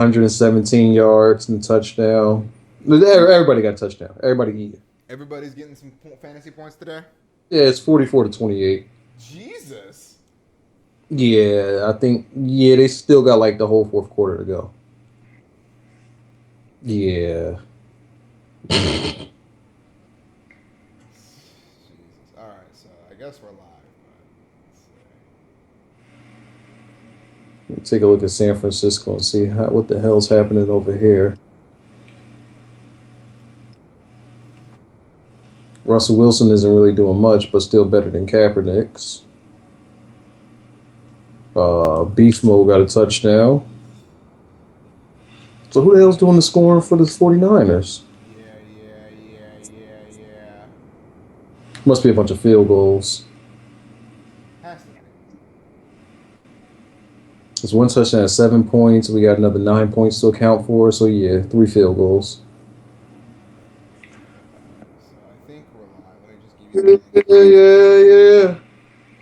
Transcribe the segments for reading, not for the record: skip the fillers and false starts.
117 yards and a touchdown. Everybody got a touchdown. Everybody. Everybody's getting some fantasy points today. Yeah, it's 44 to 28. Jesus. Yeah, I think. Yeah, they still got like the whole fourth quarter to go. Yeah. Jesus. All right, so I guess we're live. Take a look at San Francisco and see what the hell's happening over here. Russell Wilson isn't really doing much, but still better than Kaepernick's. Beast Mode got a touchdown. So who the hell's doing the scoring for the 49ers? Yeah. Must be a bunch of field goals. Has to be. There's one touchdown at 7 points. We got another 9 points to account for. So yeah, 3 field goals. So I think we're live. Let me just give you Yeah, yeah. so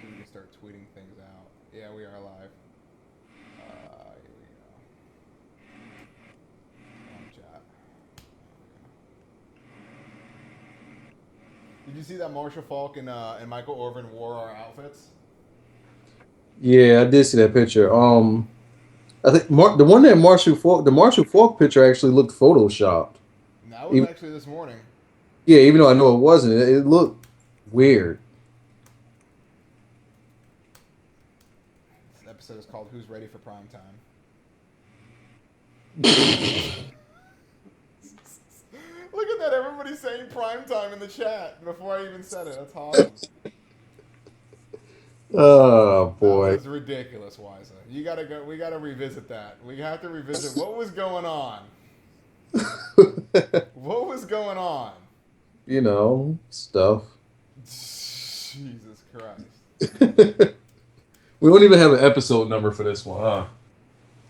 we can start tweeting things out. Yeah, we are live. Here we go. On chat. Did you see that Marshall Falk and Michael Orvin wore our outfits? Yeah, I did see that picture. I think the one that the Marshall Falk picture actually looked photoshopped. That was Even, actually this morning. yeah, even though I know it wasn't, it looked weird. This episode is called "Who's Ready for Prime Time." Look at that! Everybody's saying prime time in the chat before I even said it. That's awesome. Oh boy. That was ridiculous, Wiza. You gotta go. We gotta revisit that. We have to revisit what was going on. What was going on? You know, stuff. Jesus Christ. We don't even have an episode number for this one, huh?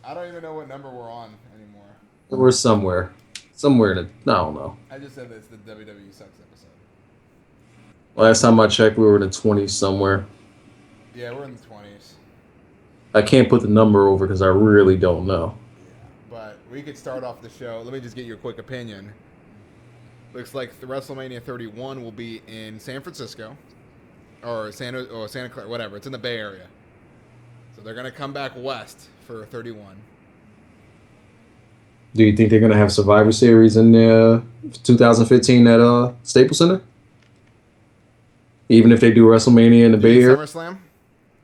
I don't even know what number we're on anymore. We're somewhere. Somewhere in it. I don't know. I just said that it's the WWE Sucks episode. Last time I checked, we were in the 20s somewhere. Yeah, we're in the 20s. I can't put the number over because I really don't know. Yeah, but we could start off the show. Let me just get your quick opinion. Looks like the WrestleMania 31 will be in San Francisco or Santa Clara, whatever. It's in the Bay Area. So they're going to come back west for 31. Do you think they're going to have Survivor Series in 2015 at Staples Center? Even if they do WrestleMania in the Bay Area? SummerSlam?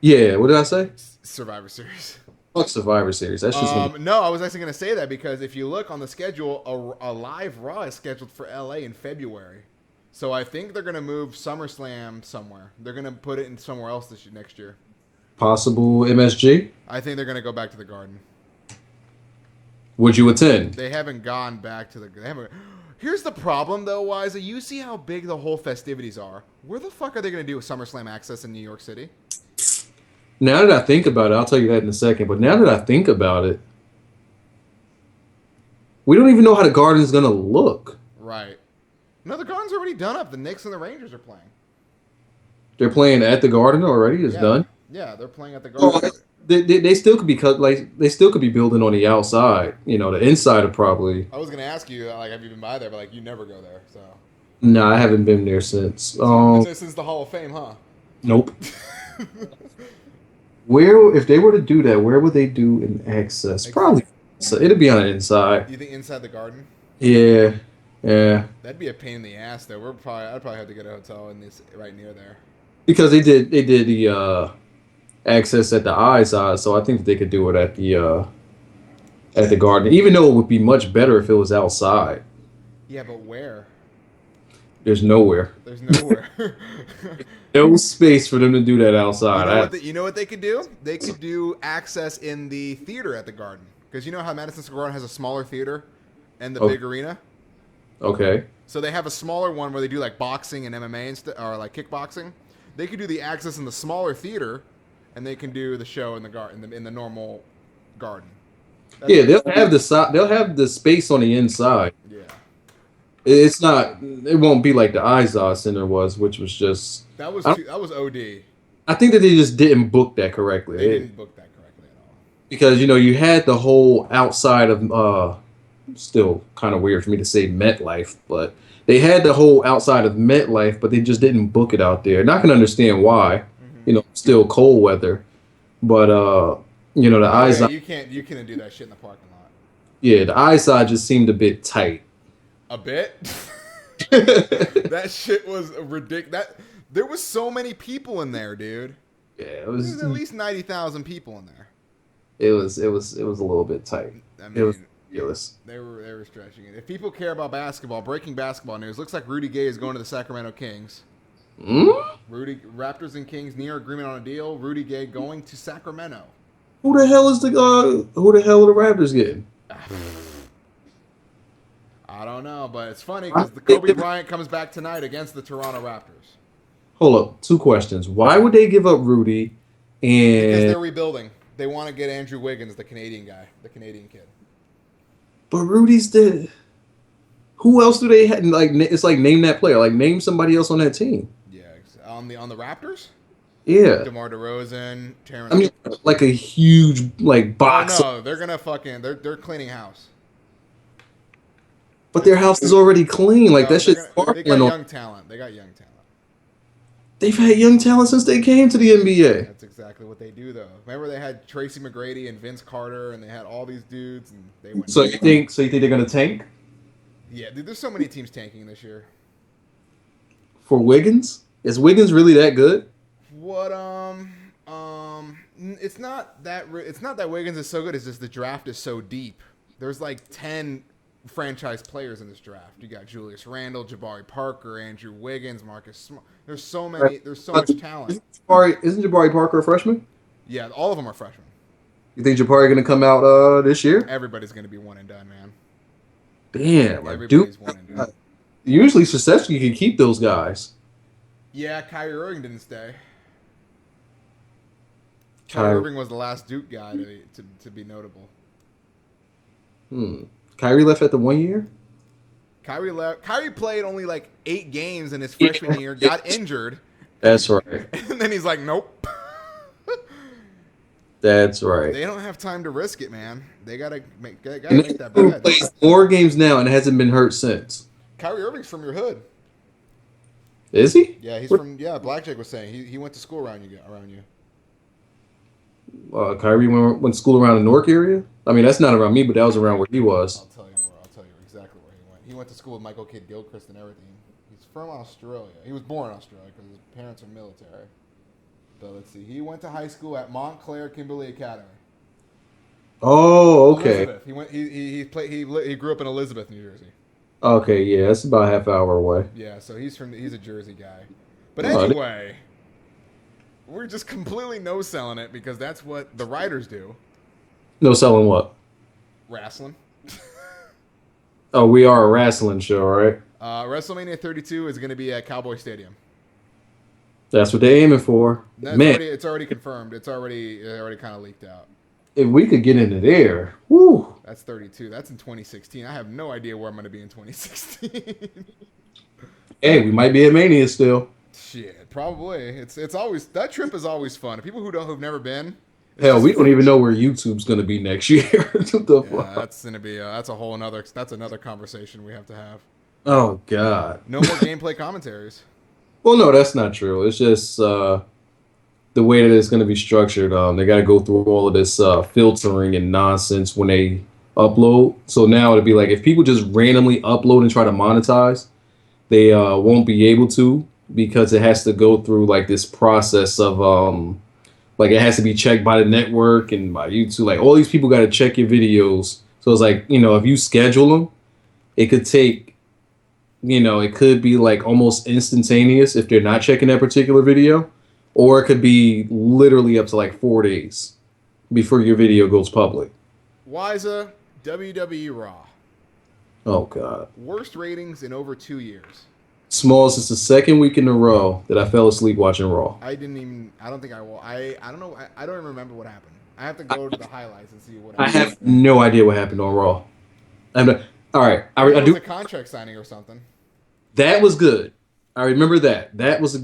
Yeah, what did I say? Survivor Series. Fuck Survivor Series. That's just No, I was actually going to say that because if you look on the schedule, a live Raw is scheduled for LA in February. So I think they're going to move SummerSlam somewhere. They're going to put it in somewhere else next year. possible MSG. I think they're going to go back to the Garden. Would you attend? They haven't gone back to the... They haven't, here's the problem, though, Wiza. You see how big the whole festivities are. Where the fuck are they going to do SummerSlam Access in New York City? Now that I think about it, I'll tell you that in a second. But now that I think about it, we don't even know how the Garden's going to look. Right. No, the Garden's already done up. The Knicks and the Rangers are playing. They're playing at the Garden already. It's done. Yeah, they're playing at the Garden. They still could be they still could be building on the outside. You know, the inside are probably. I was gonna ask you, like, have you been by there? But like, you never go there, so. No, I haven't been there since. Since the Hall of Fame, huh? Nope. Where, if they were to do that, where would they do an access? Probably. So it'd be on the inside. You think inside the Garden? Yeah. Yeah. That'd be a pain in the ass, though. I'd probably have to get a hotel right near there. Because they did the access at the eyes, so I think they could do it at the Garden, even though it would be much better if it was outside. Yeah, but where? There's nowhere. There's nowhere. No space for them to do that outside. You know what they could do? They could do access in the theater at the Garden. Because you know how Madison Square Garden has a smaller theater and the big arena? Okay. So they have a smaller one where they do like boxing and MMA or like kickboxing. They could do the access in the smaller theater, and they can do the show in the garden in the normal Garden. They'll have the space on the inside. Yeah. It's not. It won't be like the Izod Center was, which was just. That was OD. I think that they just didn't book that correctly. They didn't book that correctly at all. because you had the whole outside of still kind of weird for me to say MetLife, but they had the whole outside of MetLife, but they just didn't book it out there. Not gonna understand why. Hmm. Still cold weather, but the Oh yeah, eyes, you can't do that shit in the parking lot. yeah, the eyesight just seemed a bit tight. A bit. Yeah, That shit was ridiculous. There was so many people in there, dude. it There's was at least 90,000 people in there. it was a little bit tight. I It was mean, ridiculous. they were stretching it. If people care about basketball, breaking basketball news looks like Rudy Gay is going to the Sacramento Kings. Hmm? Raptors and Kings near agreement on a deal. Rudy Gay going to Sacramento. Who the hell are the Raptors getting? I don't know, but it's funny I- because the Kobe Bryant comes back tonight against the Toronto Raptors Hold up, two questions. Why would they give up Rudy? because And they're rebuilding. They want to get Andrew Wiggins, the Canadian guy, the Canadian kid. but Rudy's the who else do they have? Like it's like name that player. Like name somebody else on that team. Yeah, on the Raptors, Yeah, DeMar DeRozan, I Terrence. mean like a huge like Oh box, no, they're gonna fucking they're cleaning house. but their It's house is already clean. Like no, that shit's they got sparkling on. young talent. They got young talent. They've had young talent since they came to the NBA. That's exactly what they do, though. Remember, they had Tracy McGrady and Vince Carter, and they had all these dudes, and they went So nowhere. you think they're gonna tank Yeah, dude, there's so many teams tanking this year. for Wiggins? Is Wiggins really that good? What it's not that Wiggins is so good. It's just the draft is so deep. There's like 10 franchise players in this draft. You got Julius Randle, Jabari Parker, Andrew Wiggins, Marcus Smart. There's so many. There's so much talent. Isn't Jabari Parker a freshman? Yeah, all of them are freshmen. You think Jabari gonna come out this year? Everybody's gonna be one and done, man. Damn, like dude. Everybody's one and done. Usually, successful you can keep those guys. Yeah, Kyrie Irving didn't stay. Kyrie Kyrie, Irving was the last Duke guy to be notable. Kyrie left after 1 year. Kyrie left. Kyrie played only like 8 games in his freshman year, got injured, That's right. and then he's like, nope. That's right. They don't have time to risk it, man. They gotta make And that he bread. plays more games now and hasn't been hurt since. Kyrie Irving's from your hood. Is he? Yeah, he's from. Yeah, Blackjack was saying he went to school around you. Kyrie went to school around the Newark area. I mean, that's not around me, but that was around where he was. I'll tell you exactly where he went. He went to school with Michael Kidd Gilchrist and everything. He's from Australia. He was born in Australia because his parents are military. But let's see. He went to high school at Montclair Kimberly Academy. Oh, okay. Elizabeth. He grew up in Elizabeth, New Jersey. Okay, yeah, that's about a half hour away. Yeah, so he's a Jersey guy. But Oh, anyway, we're just completely no selling it because that's what the writers do. No selling what? Wrestling. Oh, we are a wrestling show, right? WrestleMania 32 is going to be at Cowboy Stadium. That's what they're aiming for. Man, It's already confirmed. It already kind of leaked out. if we could get into there, whoo. That's 32. That's in 2016. I have no idea where I'm going to be in 2016. Hey, we might be at Mania still. Shit, probably. It's always that trip is always fun. People who've never been. Hell, we don't even know where YouTube's gonna be next year. What the Yeah, fuck? that's gonna be that's another conversation we have to have. Oh God. No more gameplay commentaries. Well, no, that's not true. It's just the way that it's going to be structured. They got to go through all of this filtering and nonsense when they upload. So now it'll be like if people just randomly upload and try to monetize, they won't be able to because it has to go through like this process of like it has to be checked by the network and by YouTube. Like all these people got to check your videos. So it's like if you schedule them, it could take. It could be like almost instantaneous if they're not checking that particular video, or it could be literally up to like 4 days before your video goes public. Wiza, WWE Raw. Oh God. Worst ratings in over 2 years. Smalls, it's the second week in a row that I fell asleep watching Raw. I don't think I will. I don't know. I don't even remember what happened. I have to go to the highlights and see what I happened. have no idea what happened on Raw. All right, I It was do. a contract signing or something. That was good. I remember that. That was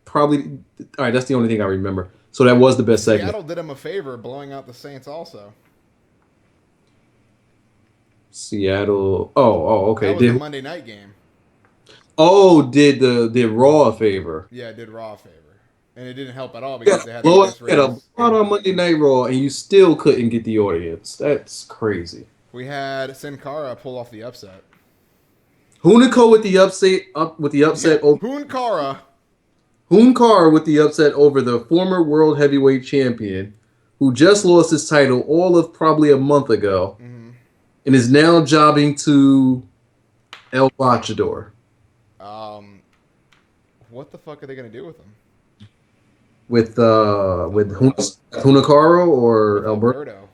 probably all right. That's the only thing I remember. So that was the best segment. Seattle did him a favor blowing out the Saints also. Seattle. Oh, okay. That was the Monday night game. Did Raw a favor? Yeah, it did Raw a favor. And it didn't help at all because they had the Blow biggest had a ratings. blowout on Monday Night Raw, and you still couldn't get the audience. That's crazy. We had Sin Cara pull off the upset. Hunico with the upset over Hun Cara. Hunkar with the upset over the former world heavyweight champion, who just lost his title all of probably a month ago, and is now jobbing to El Bachador. What the fuck are they gonna do with him? With Hunacaro or Alberto?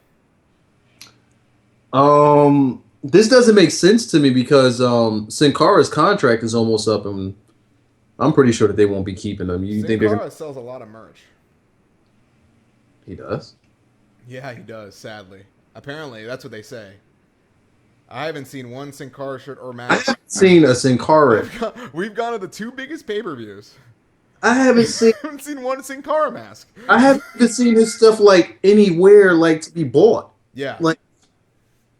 This doesn't make sense to me because Sin Cara's contract is almost up, and I'm pretty sure that they won't be keeping him. You think Sin Cara sells a lot of merch? He does? Yeah, he does. Sadly, apparently that's what they say. I haven't seen one Sin Cara shirt or mask. I haven't seen a Sin Cara. We've gone to the two biggest pay-per-views. I haven't seen one Sin Cara mask. I haven't even seen his stuff like anywhere like to be bought. Yeah, like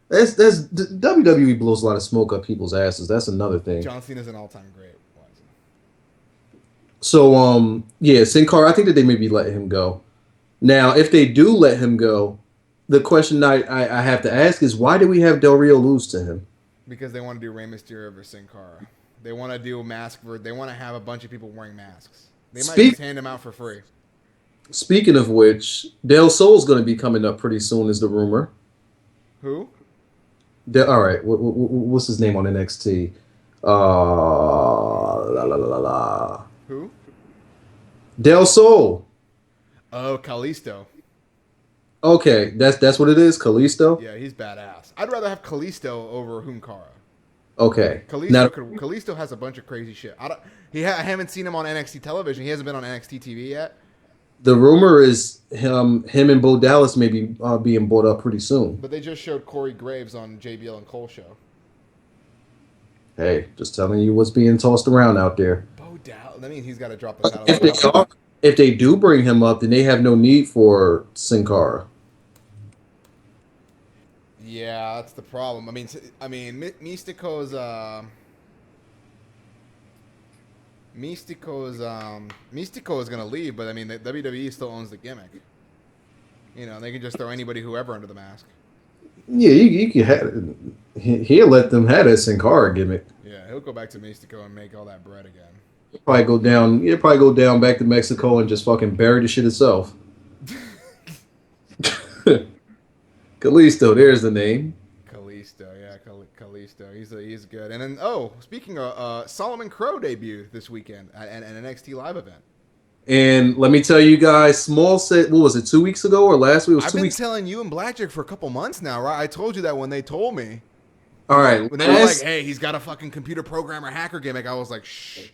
that's WWE blows a lot of smoke up people's asses. That's another thing. John Cena's an all-time great. So yeah, Sin Cara, I think that they maybe let him go. Now, if they do let him go, the question I have to ask is why do we have Del Rio lose to him? Because they want to do Rey Mysterio versus Sin Cara. They want to do a mask they want to have a bunch of people wearing masks. They might just hand them out for free. Speaking of which, Del Sol's going to be coming up pretty soon, is the rumor. Who? All right, what's his name on NXT? Who? Del Sol. Oh, Kalisto. Okay, that's what it is, Kalisto? Yeah, he's badass. I'd rather have Kalisto over Hun Cara. Okay. Kalisto has a bunch of crazy shit. I haven't seen him on NXT television. He hasn't been on NXT TV yet. The rumor is him and Bo Dallas may be being bought up pretty soon. But they just showed Corey Graves on JBL and Cole show. Hey, just telling you what's being tossed around out there. Bo Dallas. That means he's got to drop the title. If they do bring him up, then they have no need for Sin Cara. Yeah, that's the problem. I mean, Mystico's Mystico is gonna leave, but I mean, the WWE still owns the gimmick. You know, they can just throw anybody, whoever, under the mask. Yeah, you can he'll let them have that Sin Cara gimmick. Yeah, he'll go back to Mystico and make all that bread again. He'll probably go down back to Mexico and just fucking bury the shit itself. Kalisto, there's the name. Kalisto, yeah, Kalisto. He's good. And then, speaking of, Solomon Crow debuted this weekend at an NXT live event. And let me tell you guys, Small said, what was it, 2 weeks ago or last week? I've been telling you and Blackjack for a couple months now, right? I told you that when they told me. All right. When they were like, hey, he's got a fucking computer programmer hacker gimmick, I was like, shh,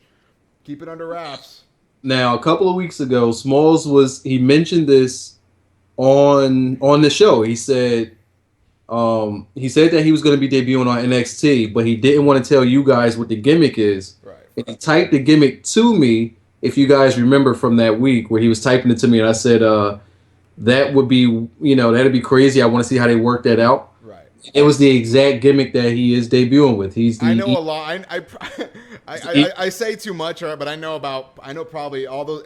keep it under wraps. Now, a couple of weeks ago, he mentioned this on the show. He said that he was going to be debuting on NXT, but he didn't want to tell you guys what the gimmick is. Right. And he typed the gimmick to me, if you guys remember from that week where he was typing it to me, and I said, that would be, that'd be crazy. I want to see how they work that out. Right. It was the exact gimmick that he is debuting with. I know a lot. I say too much, but I know probably all those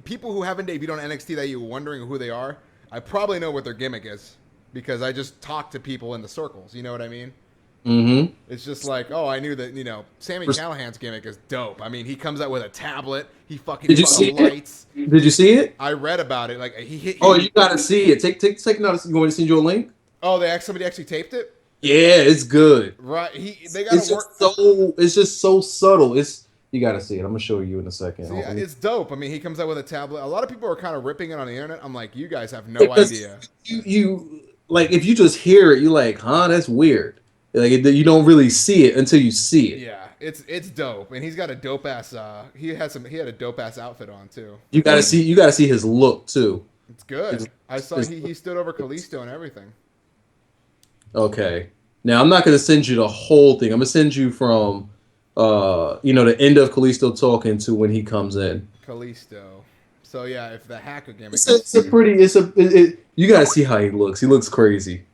people who haven't debuted on NXT that you're wondering who they are. I probably know what their gimmick is because I just talk to people in the circles. You know what I mean? Mm-hmm. It's just like, I knew that, Sami Callihan's gimmick is dope. I mean, he comes out with a tablet. He fucking lights. Did you see it? I read about it. Like you gotta see it. Take notice. You want me to send you a link? Oh, somebody actually taped it? Yeah, it's good. Right. They gotta work. It's just so subtle. You gotta see it. I'm gonna show you in a second. See, it's dope. I mean, he comes out with a tablet. A lot of people are kind of ripping it on the internet. I'm like, you guys have no idea. You like, if you just hear it, you're like, huh, that's weird. Like, you don't really see it until you see it. Yeah, it's dope, and he's got a dope ass. He had a dope ass outfit on too. You gotta see his look too. It's good. I saw he stood over Kalisto and everything. Okay, now I'm not gonna send you the whole thing. I'm gonna send you from, the end of Kalisto talking to when he comes in. Kalisto, So yeah, if the hacker gimmick It's a pretty. You gotta see how he looks. He looks crazy.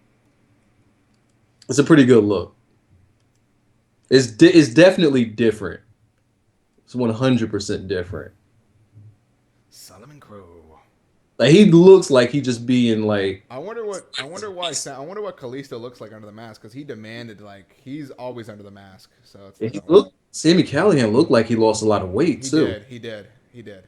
It's a pretty good look. It's definitely different. It's 100% different. Solomon Crow. Like he looks like he just being like. I wonder what Kalisto looks like under the mask because he demanded like he's always under the mask. So it's He like, looked. Sammy Callahan looked like he lost a lot of weight he too. did, he did, he did.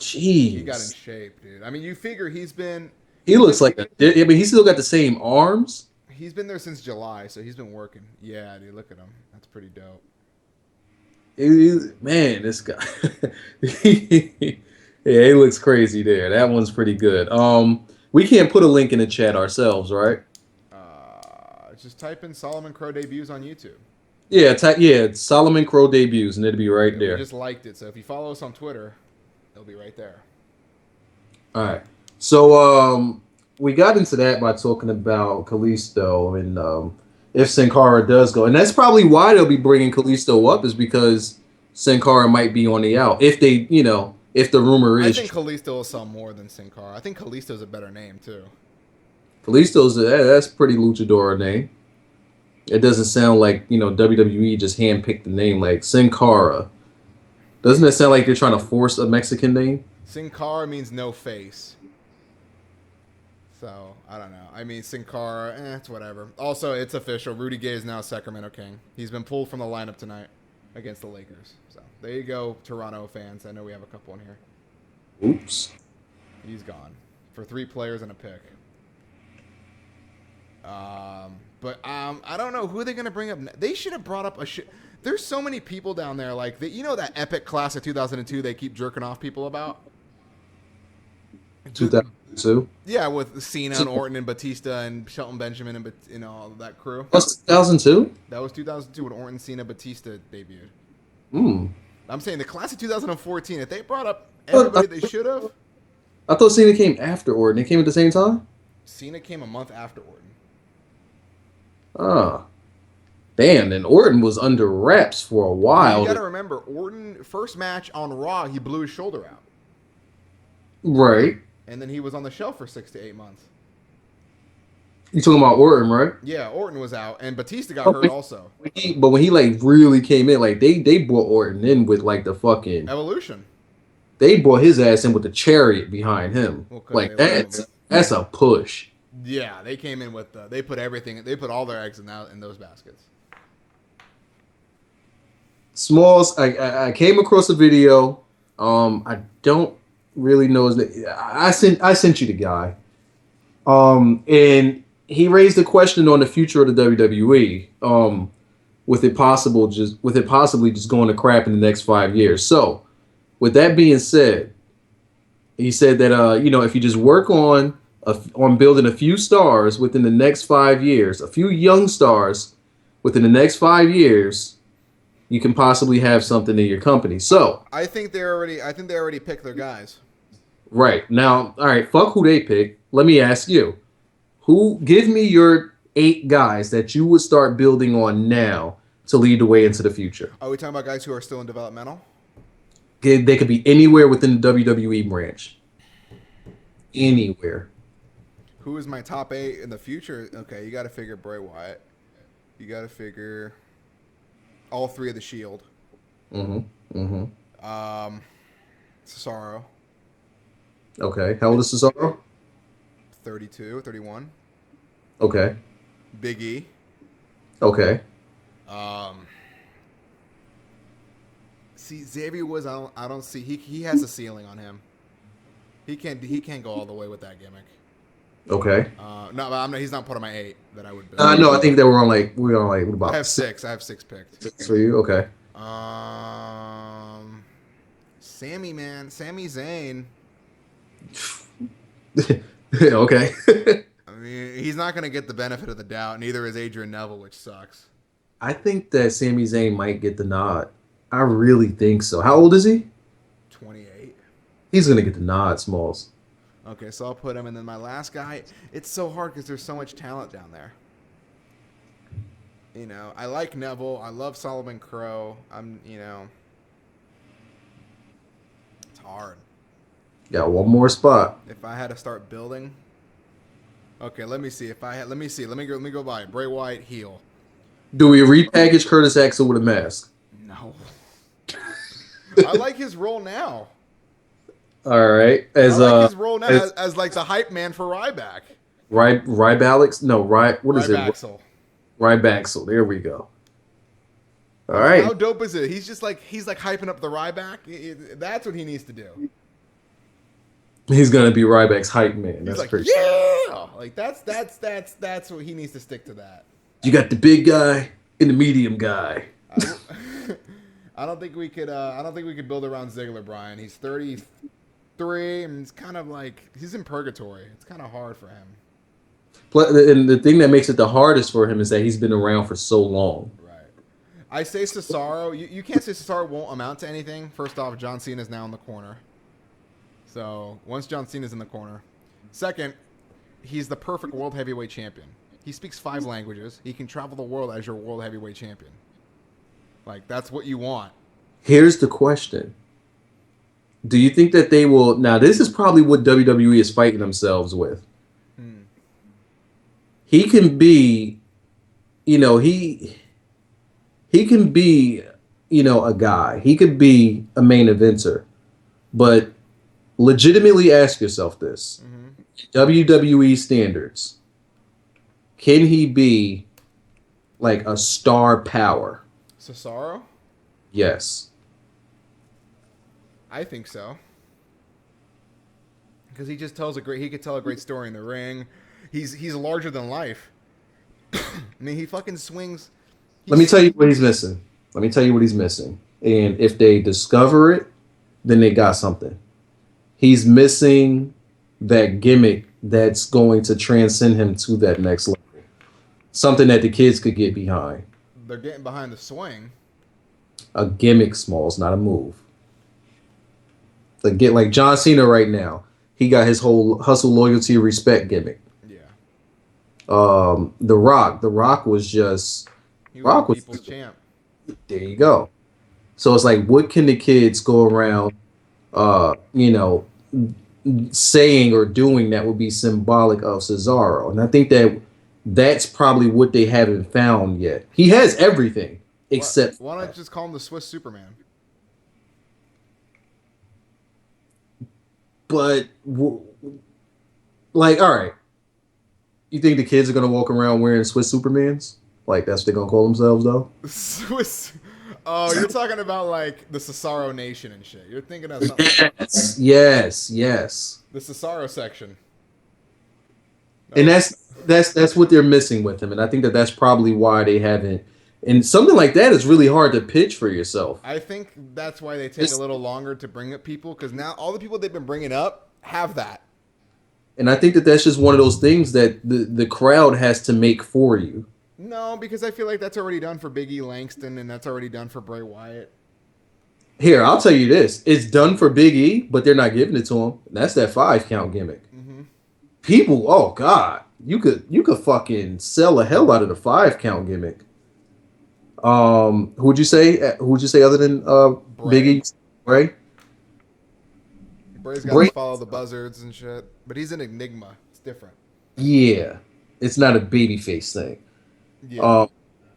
He got in Jeez. shape, dude. I mean, you figure he's been He he's been looks like a. I mean, he still got the same arms. he's been there since July, so he's been working. Yeah, dude, look at him. That's pretty dope. Man, this guy. Yeah, he looks crazy there. That one's pretty good. We can't put a link in the chat ourselves, right? Just type in Solomon Crow debuts on YouTube. Yeah, Solomon Crow debuts, and it'll be right Yeah, there. we just liked it, so if you follow us on Twitter, it'll be right there. All right. So we got into that by talking about Kalisto and if Sin Cara does go, and that's probably why they'll be bringing Kalisto up is because Sin Cara might be on the out if they, if the rumor I is think Kalisto will sell more than Sin Cara. I think Kalisto's a better name too. Kalisto's that's a pretty luchador name. It doesn't sound like WWE just handpicked the name like Sin Cara. Doesn't it sound like they're trying to force a Mexican name? Sin Cara means no face. So, I don't know. I mean, Sin Cara, it's whatever. Also, it's official. Rudy Gay is now Sacramento King. He's been pulled from the lineup tonight against the Lakers. So, there you go, Toronto fans. I know we have a couple in here. Oops. He's gone for 3 players and a pick. But I don't know who they're going to bring up. They should have brought up a shit. There's so many people down there. Like, that epic class of 2002 they keep jerking off people about? 2002. Yeah, with Cena and Orton and Batista and Shelton Benjamin and all that crew. That's 2002. That was 2002 when Orton, Cena, Batista debuted. Hmm. I'm saying the class of 2014. If they brought up everybody they should have, I thought Cena came after Orton. They came at the same time. Cena came a month after Orton. Ah. Damn, and Orton was under wraps for a while. You got to remember, Orton first match on Raw, he blew his shoulder out, Right. and then he was on the shelf for 6 to 8 months. You talking about Orton, right? Yeah, Orton was out, and Batista got hurt also. But when he like really came in, like they brought Orton in with like the fucking Evolution. They brought his ass in with the chariot behind him. Well, Like that's a push. Yeah, they came in with they put everything. They put all their eggs in those baskets. Smalls, I came across a video. I don't really know his name. I sent you the guy. And he raised a question on the future of the WWE. With it possibly just going to crap in the next 5 years. So, with that being said, he said that if you just work on building a few stars within the next 5 years, a few young stars within the next 5 years, you can possibly have something in your company. So I think they already picked their guys. Right now, all right, fuck who they pick. Let me ask you, give me your 8 guys that you would start building on now to lead the way into the future. Are we talking about guys who are still in developmental? They could be anywhere within the WWE branch. Anywhere. Who is my top 8 in the future? Okay, you got to figure Bray Wyatt. You got to figure all 3 of the Shield. Cesaro. Okay. How old is Cesaro? 32, 31. Okay. Big E. Okay. See, Xavier Woods, I don't see he has a ceiling on him. He can't go all the way with that gimmick. Okay. No, but he's not part of my 8 that I would build. No, I think that we're on what about I have 6. I have 6 picked. 6 for you. Okay. Sami Zayn. Okay. I mean, he's not going to get the benefit of the doubt. Neither is Adrian Neville, which sucks. I think that Sami Zayn might get the nod. I really think so. How old is he? 28. He's gonna get the nod, Smalls. Okay, so I'll put him, and then my last guy. It's so hard because there's so much talent down there. I like Neville. I love Solomon Crow. It's hard. Got one more spot. If I had to start building, okay, let me see. Let me see. Let me go by Bray Wyatt heel. Do we repackage Curtis Axel with a mask? No, I like his role now. All right, I like his role now as as like the hype man for Ryback. Rybalix? No, what is it? Rybaxel. Rybaxel. There we go. All I mean, right. how dope is it? He's like hyping up the Ryback. That's what he needs to do. He's gonna be Ryback's hype man. He's That's like, pretty. yeah, like that's what he needs to stick to that. You got the big guy and the medium guy. I, I don't think we could. I don't think we could build around Ziggler, Brian. He's 33, and it's kind of like he's in purgatory. It's kind of hard for him. And the thing that makes it the hardest for him is that he's been around for so long. Right. I say Cesaro. You can't say Cesaro won't amount to anything. First off, John Cena is now in the corner. So once John Cena's in the corner, second, he's the perfect world heavyweight champion. He speaks 5 languages. He can travel the world as your world heavyweight champion. Like that's what you want. Here's the question. Do you think that they will... Now, this is probably what WWE is fighting themselves with. He can be, he can be, a guy. He could be a main eventer. But legitimately ask yourself this. WWE standards. Can he be like a star power? Cesaro? Yes. I think so. Because he just tells he could tell a great story in the ring. He's larger than life. I mean, he fucking swings. Let me tell you what he's missing. And if they discover it, then they got something. He's missing that gimmick that's going to transcend him to that next level. Something that the kids could get behind. They're getting behind the swing. A gimmick, Smalls, not a move. Like John Cena right now. He got his whole hustle, loyalty, respect gimmick. Yeah. The Rock was just... He was the people's champ. There you go. So it's like, what can the kids go around, saying or doing that would be symbolic of Cesaro? And I think that's probably what they haven't found yet. He has everything except... Why don't I just call him the Swiss Superman? But, like, all right. You think the kids are going to walk around wearing Swiss Supermans? Like, that's what they're going to call themselves, though? Swiss... Oh, you're talking about, like, the Cesaro Nation and shit. You're thinking of something... Yes. The Cesaro section. And that's what they're missing with him. And I think that's probably why they haven't... And something like that is really hard to pitch for yourself. I think that's why they take a little longer to bring up people, because now all the people they've been bringing up have that. And I think that's just one of those things that the crowd has to make for you. No, because I feel like that's already done for Big E Langston, and that's already done for Bray Wyatt. Here, I'll tell you this. It's done for Big E, but they're not giving it to him. That's that 5-count gimmick. Mm-hmm. People, oh, God. You could fucking sell the hell out of the 5-count gimmick. Who'd you say other than Big E? Bray? Bray's got to follow the buzzards and shit, but he's an enigma. It's different. Yeah, it's not a babyface thing. Yeah.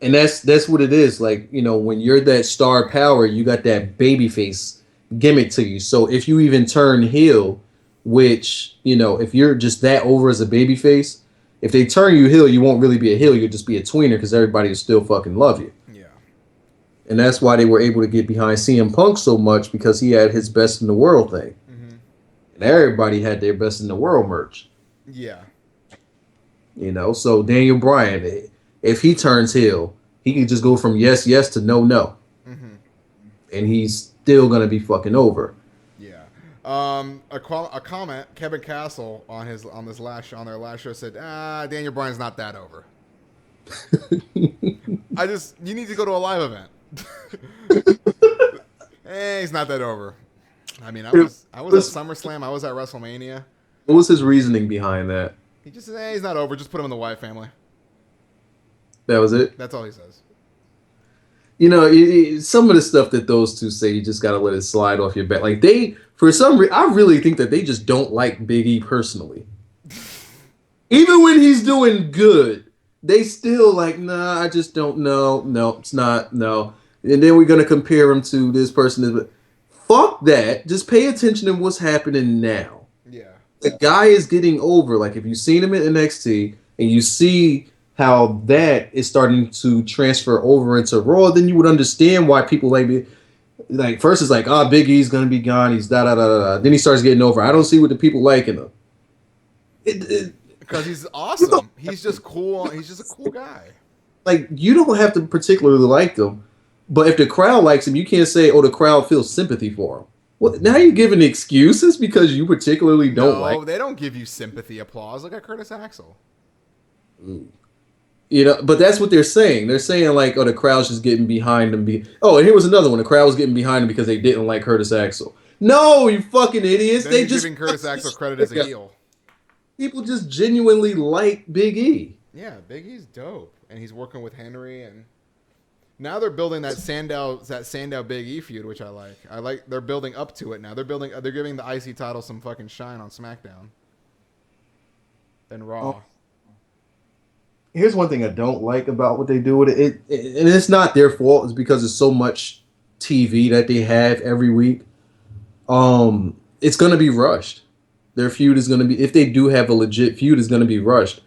And that's what it is. Like, when you're that star power, you got that babyface gimmick to you. So if you even turn heel, which if you're just that over as a babyface, if they turn you heel, you won't really be a heel. You'll just be a tweener because everybody will still fucking love you. Yeah. And that's why they were able to get behind CM Punk so much, because he had his best in the world thing. Mm-hmm. And everybody had their best in the world merch. Yeah. So Daniel Bryan, if he turns heel, he can just go from yes to no. Mm-hmm. And he's still going to be fucking over. Yeah. A comment, Kevin Castle on their last show said, Daniel Bryan's not that over. You need to go to a live event. He's not that over. I mean, I was at SummerSlam. I was at WrestleMania. What was his reasoning behind that? He just said, he's not over. Just put him in the Wyatt family. That was it? That's all he says. some of the stuff that those two say, you just gotta let it slide off your back. Like for some reason, I really think that they just don't like Big E personally. Even when he's doing good, they still like, nah, I just don't know. No, it's not. No. And then we're gonna compare him to this person. Fuck that. Just pay attention to what's happening now. Yeah. The guy is getting over. Like if you seen him in NXT and you see how that is starting to transfer over into Raw, then you would understand why people like me. Like first it's like, oh, Big E's gonna be gone. He's da da da da. Da. Then he starts getting over. I don't see what the people liking him. Because he's awesome. He's just cool. He's just a cool guy. Like you don't have to particularly like him, but if the crowd likes him, you can't say, "Oh, the crowd feels sympathy for him." Well, now you're giving excuses because you particularly don't like. No, they don't give you sympathy applause. Look at Curtis Axel. But that's what they're saying. They're saying like, "Oh, the crowd's just getting behind him." Oh, and here was another one. The crowd was getting behind him because they didn't like Curtis Axel. No, you fucking idiots! Then They you're just giving Curtis Axel credit as a heel. People just genuinely like Big E. Yeah, Big E's dope, and he's working with Henry, and now they're building that Sandow Big E feud, which I like. They're building up to it now. They're giving the IC title some fucking shine on SmackDown and Raw. Oh. Here's one thing I don't like about what they do with it. And it's not their fault. It's because it's so much TV that they have every week. It's gonna be rushed. Their feud is gonna be, if they do have a legit feud, is gonna be rushed.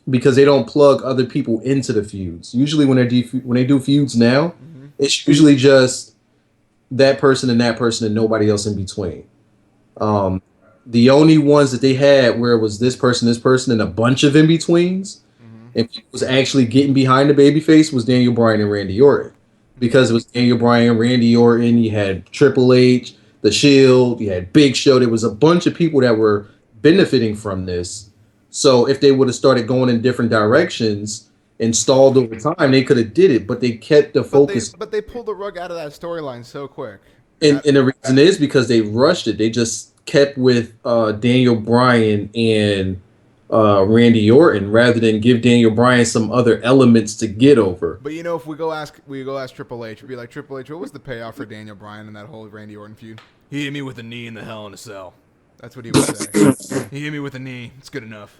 Because they don't plug other people into the feuds. Usually when they do feuds now, it's usually just that person and nobody else in between. The only ones that they had where it was this person, and a bunch of in-betweens, and people was actually getting behind the babyface was Daniel Bryan and Randy Orton. Because it was Daniel Bryan, Randy Orton, you had Triple H, The Shield, you had Big Show. There was a bunch of people that were benefiting from this. So if they would have started going in different directions and stalled over time, they could have did it, but they kept the focus. But they pulled the rug out of that storyline so quick. And the reason is because they rushed it. They just kept with Daniel Bryan and Randy Orton rather than give Daniel Bryan some other elements to get over. But if we go ask Triple H, we'd be like, Triple H, what was the payoff for Daniel Bryan in that whole Randy Orton feud? He hit me with a knee in the Hell in a Cell. That's what he would say. He hit me with a knee. It's good enough.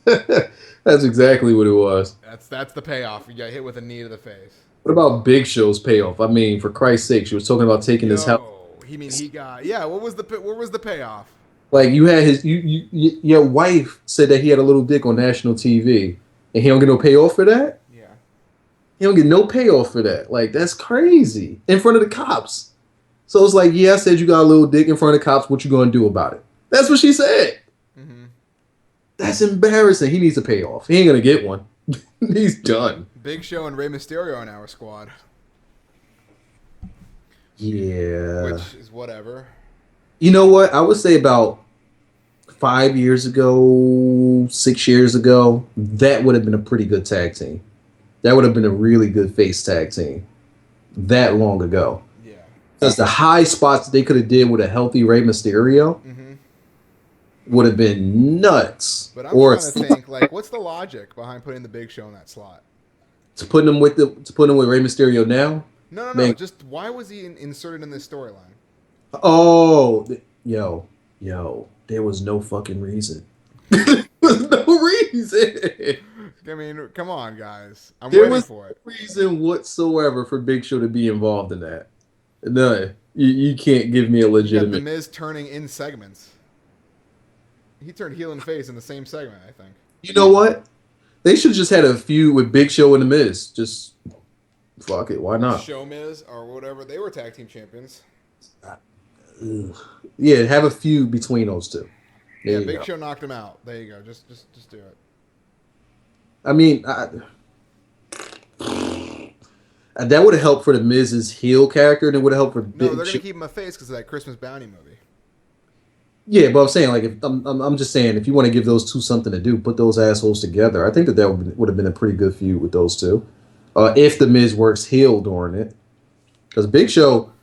That's exactly what it was. That's the payoff. You got hit with a knee to the face. What about Big Show's payoff? I mean, for Christ's sake, she was talking about taking his house. He got what was the payoff? Like you had your wife said that he had a little dick on national TV, and he don't get no payoff for that. Yeah, he don't get no payoff for that. Like that's crazy in front of the cops. So it's like, yeah, I said you got a little dick in front of the cops. What you gonna do about it? That's what she said. That's embarrassing. He needs a payoff. He ain't gonna get one. He's done. Big Show and Rey Mysterio in our squad. Yeah. Which is whatever. You know what? I would say about 5 years ago, 6 years ago, that would have been a pretty good tag team. That would have been a really good face tag team. That long ago. Yeah. Because the high spots that they could have did with a healthy Rey Mysterio would have been nuts. But I'm trying to think, like, what's the logic behind putting the Big Show in that slot? To put him with Rey Mysterio now? No. Just why was he inserted in this storyline? Oh, yo, there was no fucking reason. There was no reason. I mean, come on, guys. There was no reason whatsoever for Big Show to be involved in that. None. You can't give me a legitimate. You got The Miz turning in segments. He turned heel and face in the same segment, I think. You know what? They should have just had a feud with Big Show and The Miz. Just fuck it. Why not? Show Miz or whatever. They were tag team champions. Yeah, have a feud between those two. There Big Show knocked him out. There you go. Just do it. I mean, that would have helped for The Miz's heel character, and it would have helped for Big Show. No, they're gonna keep him a face because of that Christmas Bounty movie. Yeah, but I'm saying, like, if I'm just saying, if you want to give those two something to do, put those assholes together. I think that would have been a pretty good feud with those two. If The Miz works heel during it, because Big Show,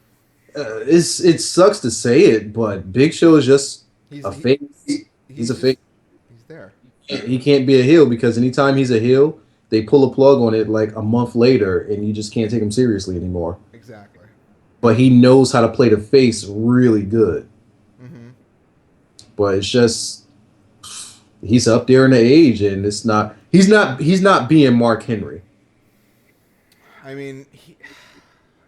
it sucks to say it, but Big Show is just a face. He's a face. He's there. He can't be a heel because anytime he's a heel, they pull a plug on it like a month later, and you just can't take him seriously anymore. Exactly. But he knows how to play the face really good. Mm-hmm. But it's just he's up there in the age, and it's not. He's not being Mark Henry. I mean,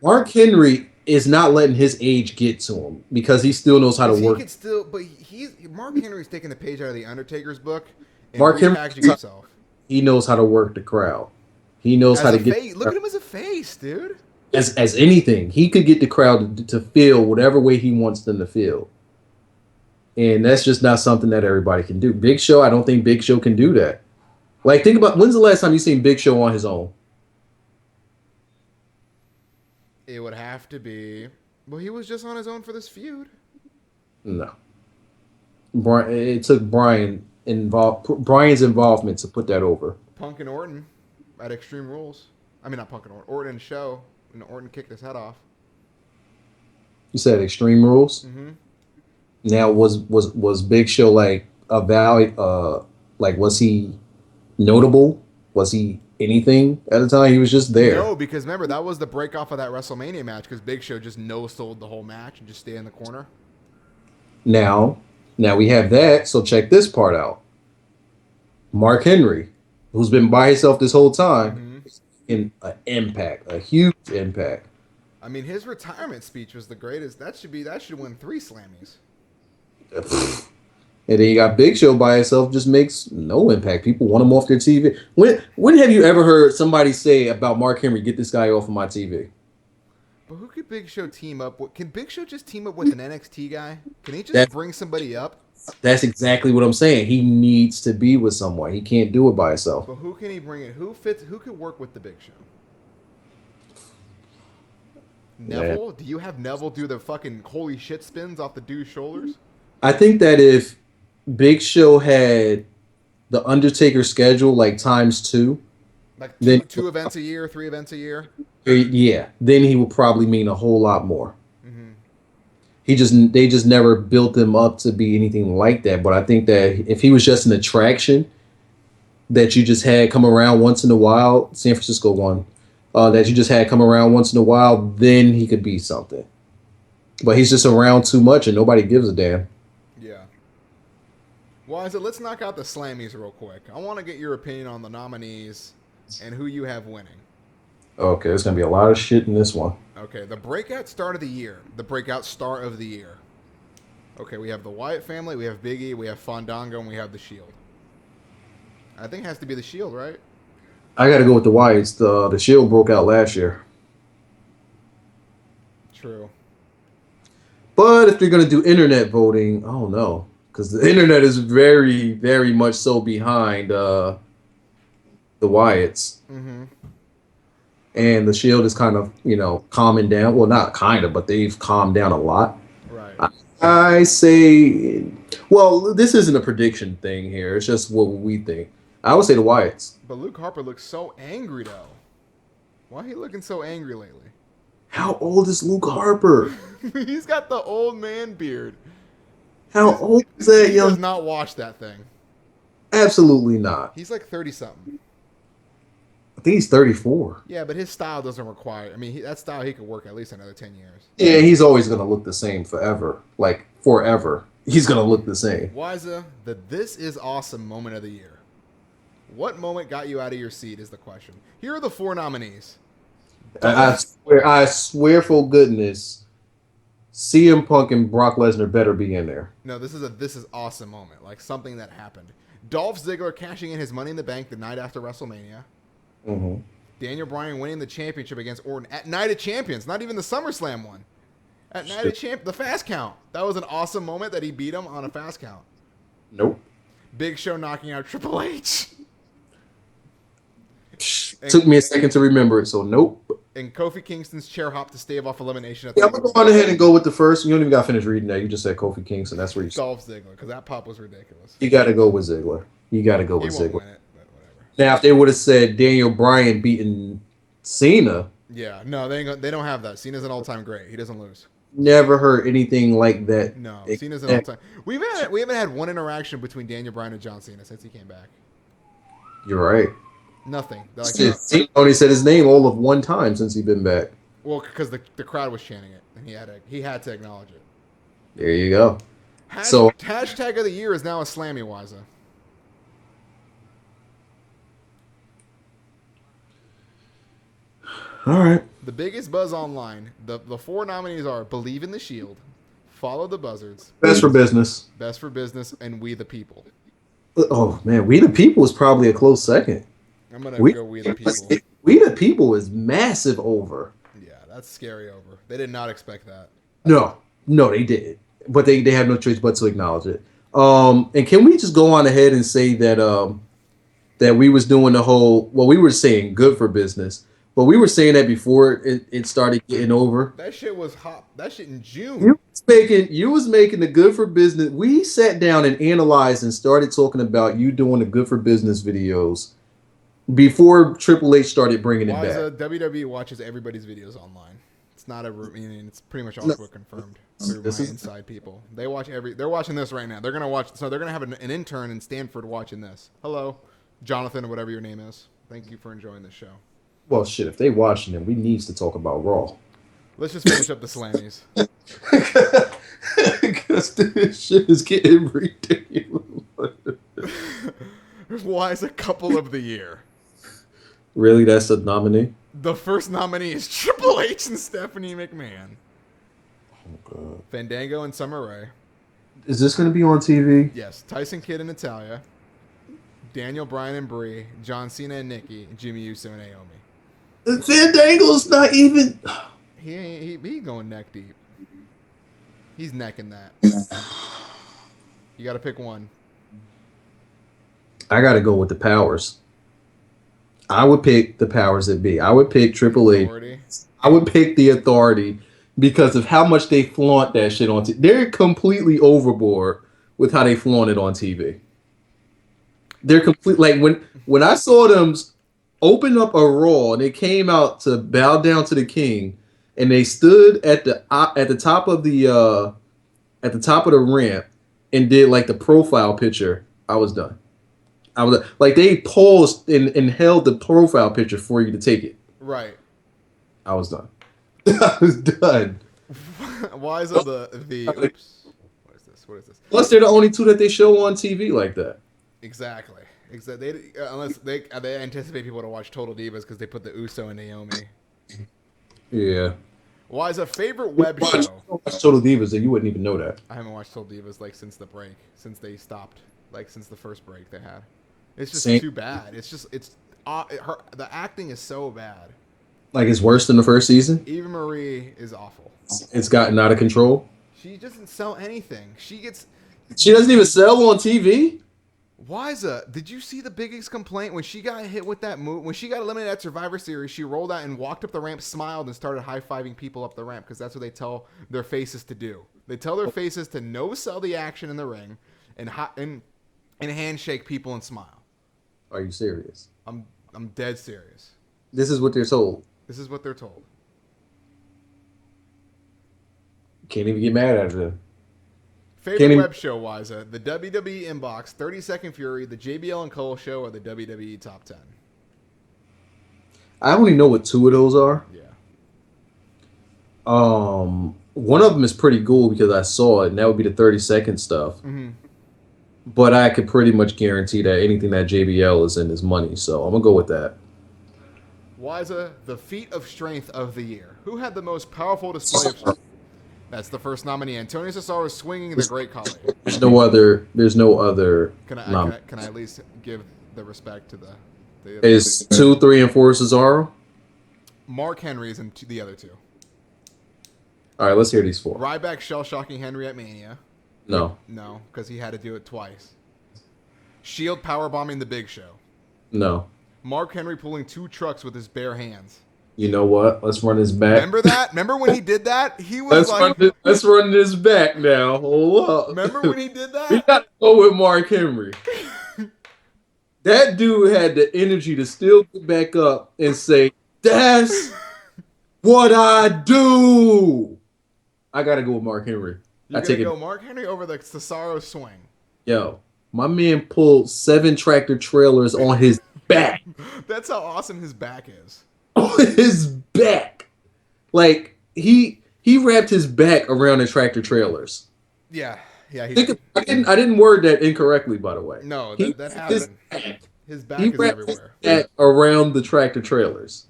Mark Henry is not letting his age get to him because he still knows how to because he work. could still, but he's Mark Henry's taking the page out of the Undertaker's book and Mark Henry, repackaging himself he knows how to work the crowd. He knows how as to a get face. Look at him as a face, dude. as anything. He could get the crowd to feel whatever way he wants them to feel. And that's just not something that everybody can do. Big Show, I don't think Big Show can do that. Like, think about when's the last time you seen Big Show on his own? It would have to be. Well, he was just on his own for this feud. No. It took Brian's involvement to put that over. Punk and Orton at Extreme Rules. I mean, not Punk and Orton. Orton and Show. And Orton kicked his head off. You said Extreme Rules. Mm-hmm. Now, was Big Show like a value? Like, was he notable? Was he anything at the time? He was just there. No, because remember that was the break off of that WrestleMania match because Big Show just no-sold the whole match and just stayed in the corner. Now we have that. So check this part out. Mark Henry, who's been by himself this whole time, in an impact, a huge impact. I mean, his retirement speech was the greatest. That should win 3 Slammys. And then you got Big Show by himself, just makes no impact. People want him off their TV. When have you ever heard somebody say about Mark Henry, get this guy off of my TV? But who could Big Show team up with? Can Big Show just team up with an NXT guy? Can he just bring somebody up? That's exactly what I'm saying. He needs to be with someone. He can't do it by himself. But who can he bring in? Who fits? Who could work with the Big Show? Neville? Man. Do you have Neville do the fucking holy shit spins off the dude's shoulders? I think that if Big Show had the Undertaker schedule like times 2, Like then two events a year, 3 events a year? yeah, then he would probably mean a whole lot more. Mm-hmm. They just never built him up to be anything like that. But I think that if he was just an attraction that you just had come around once in a while, San Francisco won, that you just had come around once in a while, then he could be something. But he's just around too much and nobody gives a damn. Yeah. Well, let's knock out the Slammies real quick. I want to get your opinion on the nominees and who you have winning. Okay, there's going to be a lot of shit in this one. Okay, the breakout star of the year. The breakout star of the year. Okay, we have the Wyatt family, we have Big E, we have Fandango, and we have the Shield. I think it has to be the Shield, right? I got to go with the Wyatts. The Shield broke out last year. True. But if they're going to do internet voting, oh no. Because the internet is very, very much so behind the Wyatts. Mm-hmm. And the Shield is kind of, calming down. Well, not kind of, but they've calmed down a lot. Right. I say, well, this isn't a prediction thing here. It's just what we think. I would say the Wyatts. But Luke Harper looks so angry, though. Why he looking so angry lately? How old is Luke Harper? He's got the old man beard. How old is that He young? does not wash that thing. Absolutely not. He's like 30-something. I think he's 34. Yeah, but his style doesn't require... I mean, that style, he could work at least another 10 years. Yeah, he's always going to look the same forever. Like, forever. He's going to look the same. Wiza, the This Is Awesome moment of the year. What moment got you out of your seat is the question. Here are the 4 nominees. I swear for goodness, CM Punk and Brock Lesnar better be in there. No, this is a This Is Awesome moment. Like something that happened. Dolph Ziggler cashing in his Money in the Bank the night after WrestleMania. Mm-hmm. Daniel Bryan winning the championship against Orton at Night of Champions. Not even the SummerSlam one. At Night of Champions, the fast count. That was an awesome moment that he beat him on a fast count. Nope. Big Show knocking out Triple H. Took me a second to remember it, so nope. And Kofi Kingston's chair hop to stave off elimination. Yeah, I'm going to go on ahead and go with the first. You don't even got to finish reading that. You just said Kofi Kingston. That's where you Dolph Ziggler, because that pop was ridiculous. You got to go with Ziggler. You got to go He with won't Ziggler. win it, but whatever. Now, if they would have said Daniel Bryan beating Cena, Yeah, no, they don't have that. Cena's an all-time great. He doesn't lose. never heard anything like that. No, Cena's an all-time. We haven't had one interaction between Daniel Bryan and John Cena since he came back. You're right. Nothing. They're like, He only said his name all of one time since he's been back. well, because the crowd was chanting it, and he had to acknowledge it. There you go. So, Hashtag of the year is now a Slammy Wiza. all right. The biggest buzz online. The four nominees are Believe in the Shield, Follow the Buzzards, Best for business. Best for Business, and We the People. Oh man, We the People is probably a close second. I'm gonna go We the People. We the People is massive over. Yeah, that's scary over. They did not expect that. No, they didn't. But they have no choice but to acknowledge it. And can we just go on ahead and say that that we was doing the whole, well, we were saying good for business, but we were saying that before it started getting over. That shit was hot. That shit in June. You was making the good for business. We sat down and analyzed and started talking about you doing the good for business videos before Triple H started bringing it back. WWE watches everybody's videos online. It's not a meaning. It's pretty much also confirmed through my inside people. They watch They're watching this right now. They're gonna watch. So they're gonna have an intern in Stanford watching this. Hello, Jonathan, or whatever your name is. Thank you for enjoying this show. Well, shit. If they watching it, we needs to talk about Raw. Let's just finish up the Slammies. Because this shit is getting ridiculous. Why is a couple of the year? Really, that's a nominee? The first nominee is Triple H and Stephanie McMahon. Oh god. Fandango and Summer Rae. Is this going to be on TV? Yes. Tyson Kidd and Natalya. Daniel Bryan and Brie. John Cena and Nikki. Jimmy Uso and Naomi. Fandango's not even. He going neck deep. He's necking that. You got to pick one. I got to go with the powers. I would pick the powers that be. I would pick Triple H. I would pick the Authority because of how much they flaunt that shit on TV. They're completely overboard with how they flaunt it on TV. They're complete. Like when I saw them open up a Raw and they came out to bow down to the King, and they stood at the top of the ramp and did like the profile picture. I was done. I was like, they paused and held the profile picture for you to take it. Right. I was done. I was done. Why is it the oops? What is this? Plus, they're the only two that they show on TV like that. Exactly. Unless they anticipate people to watch Total Divas because they put the Uso and Naomi. Yeah. Why is a favorite web show? Total Divas, and you wouldn't even know that. I haven't watched Total Divas like since the break, since they stopped, like since the first break they had. It's just too bad. The acting is so bad. Like it's worse than the first season. Eva Marie is awful. It's gotten out of control. She doesn't sell anything. She doesn't even sell on TV. Wiza, did you see the biggest complaint when she got hit with that move? When she got eliminated at Survivor Series, she rolled out and walked up the ramp, smiled, and started high-fiving people up the ramp because that's what they tell their faces to do. They tell their faces to no sell the action in the ring and handshake people and smile. Are you serious? I'm dead serious. This is what they're told. This is what they're told. Can't even get mad at them. Favorite web show, Wiza? The WWE Inbox, 30 Second Fury, the JBL and Cole Show, or the WWE Top 10? I only know what two of those are. Yeah. One of them is pretty cool because I saw it, and that would be the 30-second stuff. Mm-hmm. But I could pretty much guarantee that anything that JBL is in is money, so I'm gonna go with that. Wiza, the feat of strength of the year. Who had the most powerful display of strength? That's the first nominee. Antonio Cesaro swinging the Great Khali. There's no other. Can I at least give the respect to the is 2, 3, and 4 Cesaro? Mark Henry's and the other two. All right, let's hear these 4. Ryback shell-shocking Henry at Mania. No, because he had to do it twice. Shield powerbombing the Big Show. No. Mark Henry pulling 2 trucks with his bare hands. You know what? Let's run his back. Remember that? Remember when he did that? He was let's run this back now. Hold up. Remember when he did that? We got to go with Mark Henry. That dude had the energy to still get back up and say, "That's what I do." I got to go with Mark Henry. You're going to go Mark Henry over the Cesaro swing. Yo, My man pulled 7 tractor trailers on his back. That's how awesome his back is. On his back. Like he wrapped his back around the tractor trailers. Yeah, yeah. I didn't word that incorrectly, by the way. No, He that wrapped his happened. back, His he back is wrapped his everywhere. back around the tractor trailers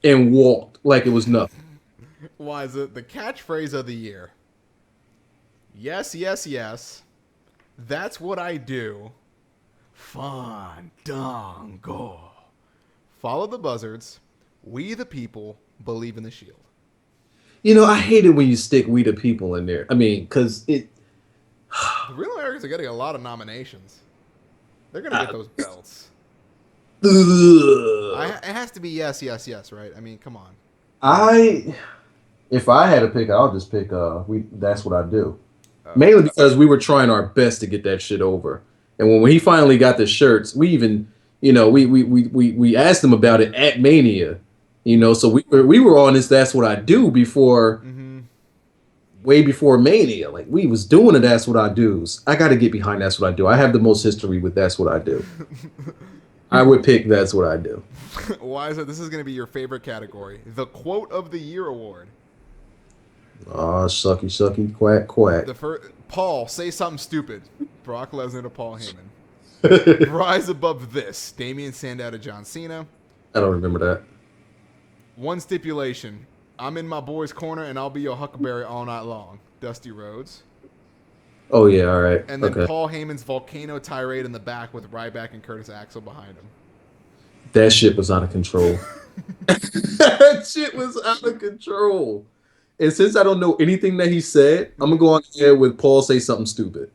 and walked like it was nothing. Why is it the catchphrase of the year? Yes, yes, yes. That's what I do. Fandango. Follow the buzzards. We the people believe in the shield. I hate it when you stick "we the people" in there. I mean, because it. The Real Americans are getting a lot of nominations. They're gonna get those belts. It has to be yes, yes, yes, right? I mean, come on. I if I had to pick, I'll just pick we that's what I do. Oh, Mainly because we were trying our best to get that shit over. And when he finally got the shirts, we even, we asked him about it at Mania. So we were on this "that's what I do" before, mm-hmm. way before Mania. Like we was doing it. "That's what I do's." I got to get behind "that's what I do." I have the most history with "that's what I do." I would pick "that's what I do." Why is it? This is going to be your favorite category. The Quote of the Year award. Oh, sucky, sucky, quack, quack. Paul, say something stupid. Brock Lesnar to Paul Heyman. Rise above this. Damian Sandow to John Cena. I don't remember that. One stipulation. I'm in my boy's corner and I'll be your Huckleberry all night long. Dusty Rhodes. Oh yeah, all right. And then okay. Paul Heyman's volcano tirade in the back with Ryback and Curtis Axel behind him. That shit was out of control. That shit was out of control. And since I don't know anything that he said, I'm gonna go on air with Paul say something stupid.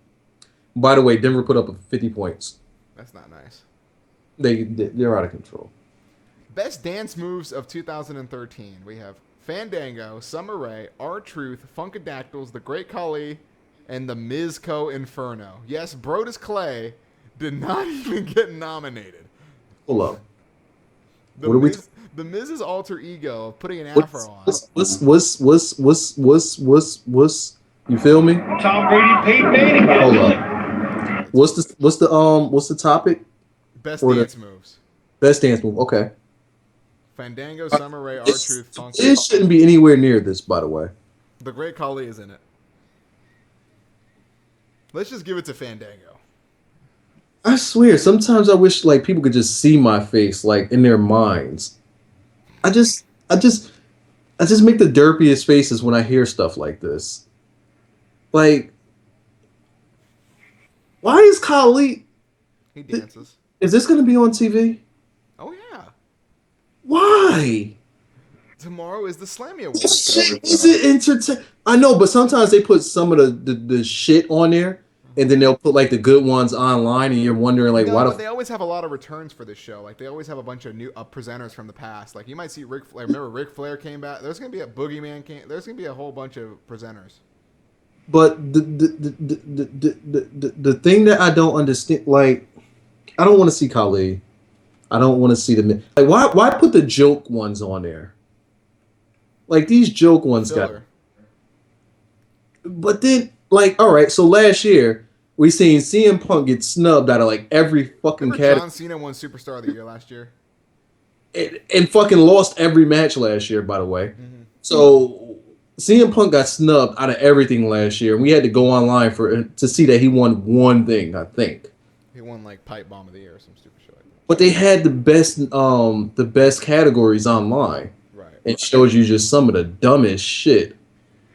By the way, Denver put up 50 points. That's not nice. They're out of control. Best dance moves of 2013. We have Fandango, Summer Rae, R-Truth, Funkadactyls, The Great Khali, and the Mizco Inferno. Yes, Brodus Clay did not even get nominated. Hold up. The Miz's alter ego of putting an afro on. What's you feel me? Tom Brady, Peyton Manning. Hold up. What's the topic? Best dance moves. Best dance move. Okay. Fandango, Summer Rae, R-Truth, Funk. It shouldn't be anywhere near this, by the way. The Great Khali is in it. Let's just give it to Fandango. I swear, sometimes I wish like people could just see my face, like in their minds. I just make the derpiest faces when I hear stuff like this. Like, why is Khali? He dances. Is this going to be on TV? Oh yeah. Why? Tomorrow is the Slammy Award. Is it entertain? I know, but sometimes they put some of the shit on there, and then they'll put like the good ones online, and you're wondering like why. They always have a lot of returns for this show. Like they always have a bunch of new presenters from the past. Like you might see Ric Flair. Remember Ric Flair came back. There's gonna be a Boogeyman. There's gonna be a whole bunch of presenters. But the thing that I don't understand, like, I don't want to see Khali. I don't want to see the like. Why put the joke ones on there? Like these joke ones got. But then, like, all right. So last year we seen CM Punk get snubbed out of like every fucking category. John Cena won Superstar of the Year last year. And fucking lost every match last year, by the way. Mm-hmm. So CM Punk got snubbed out of everything last year, and we had to go online to see that he won one thing. I think he won like Pipe Bomb of the Year or some stupid shit like that. But they had the best categories online. Right. It shows you just some of the dumbest shit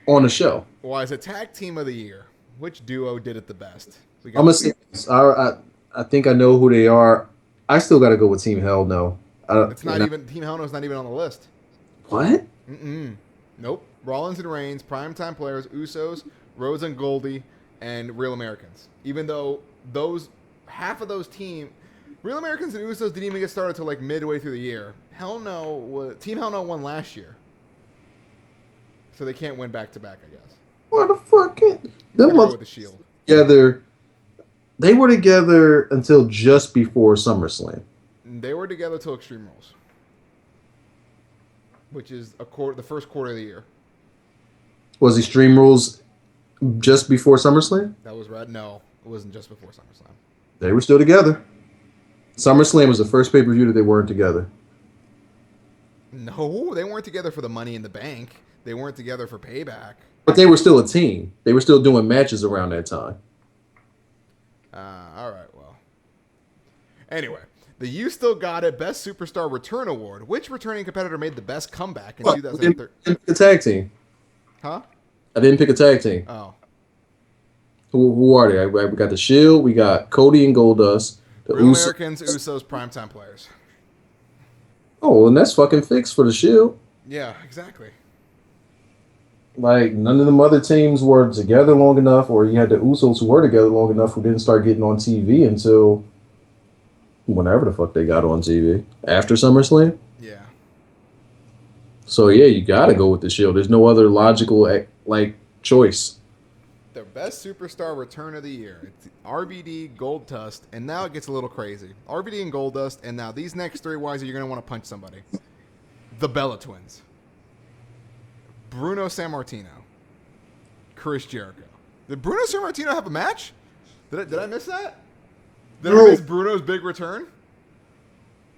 on the show. Why is it Tag Team of the Year? Which duo did it the best? I'm gonna say this. I think I know who they are. I still got to go with Team Hell No. It's not even Team Hell No's not even on the list. What? Nope. Rollins and Reigns, Primetime Players, Usos, Rhodes and Goldie, and Real Americans. Even though half of those Real Americans and Usos didn't even get started until like midway through the year. Team Hell No won last year, so they can't win back to back, I guess. What the fuck? Them with the Shield together. They were together until just before SummerSlam. They were together till Extreme Rules, which is the first quarter of the year. Was Extreme Rules just before SummerSlam? That was right. No, it wasn't just before SummerSlam. They were still together. SummerSlam was the first pay-per-view that they weren't together. No, they weren't together for the Money in the Bank. They weren't together for Payback. But they were still a team. They were still doing matches around that time. All right, well. Anyway, the You Still Got It Best Superstar Return Award. Which returning competitor made the best comeback in 2013? I didn't pick a tag team. Huh? I didn't pick a tag team. Oh. Who are they? We got the Shield. We got Cody and Goldust. The Real Americans, Usos, Primetime Players. Oh, and that's fucking fixed for the Shield. Yeah, exactly. Like, none of them other teams were together long enough, or you had the Usos who were together long enough who didn't start getting on TV until whenever the fuck they got on TV. After SummerSlam? Yeah. So, yeah, you got to go with the Shield. There's no other logical, like, choice. The best superstar return of the year. It's RVD, Goldust, and now it gets a little crazy. RVD and Goldust, and now these next three wise, you're going to want to punch somebody. The Bella Twins. Bruno Sammartino. Chris Jericho. Did Bruno Sammartino have a match? Did I miss that? Did I miss Bruno's big return?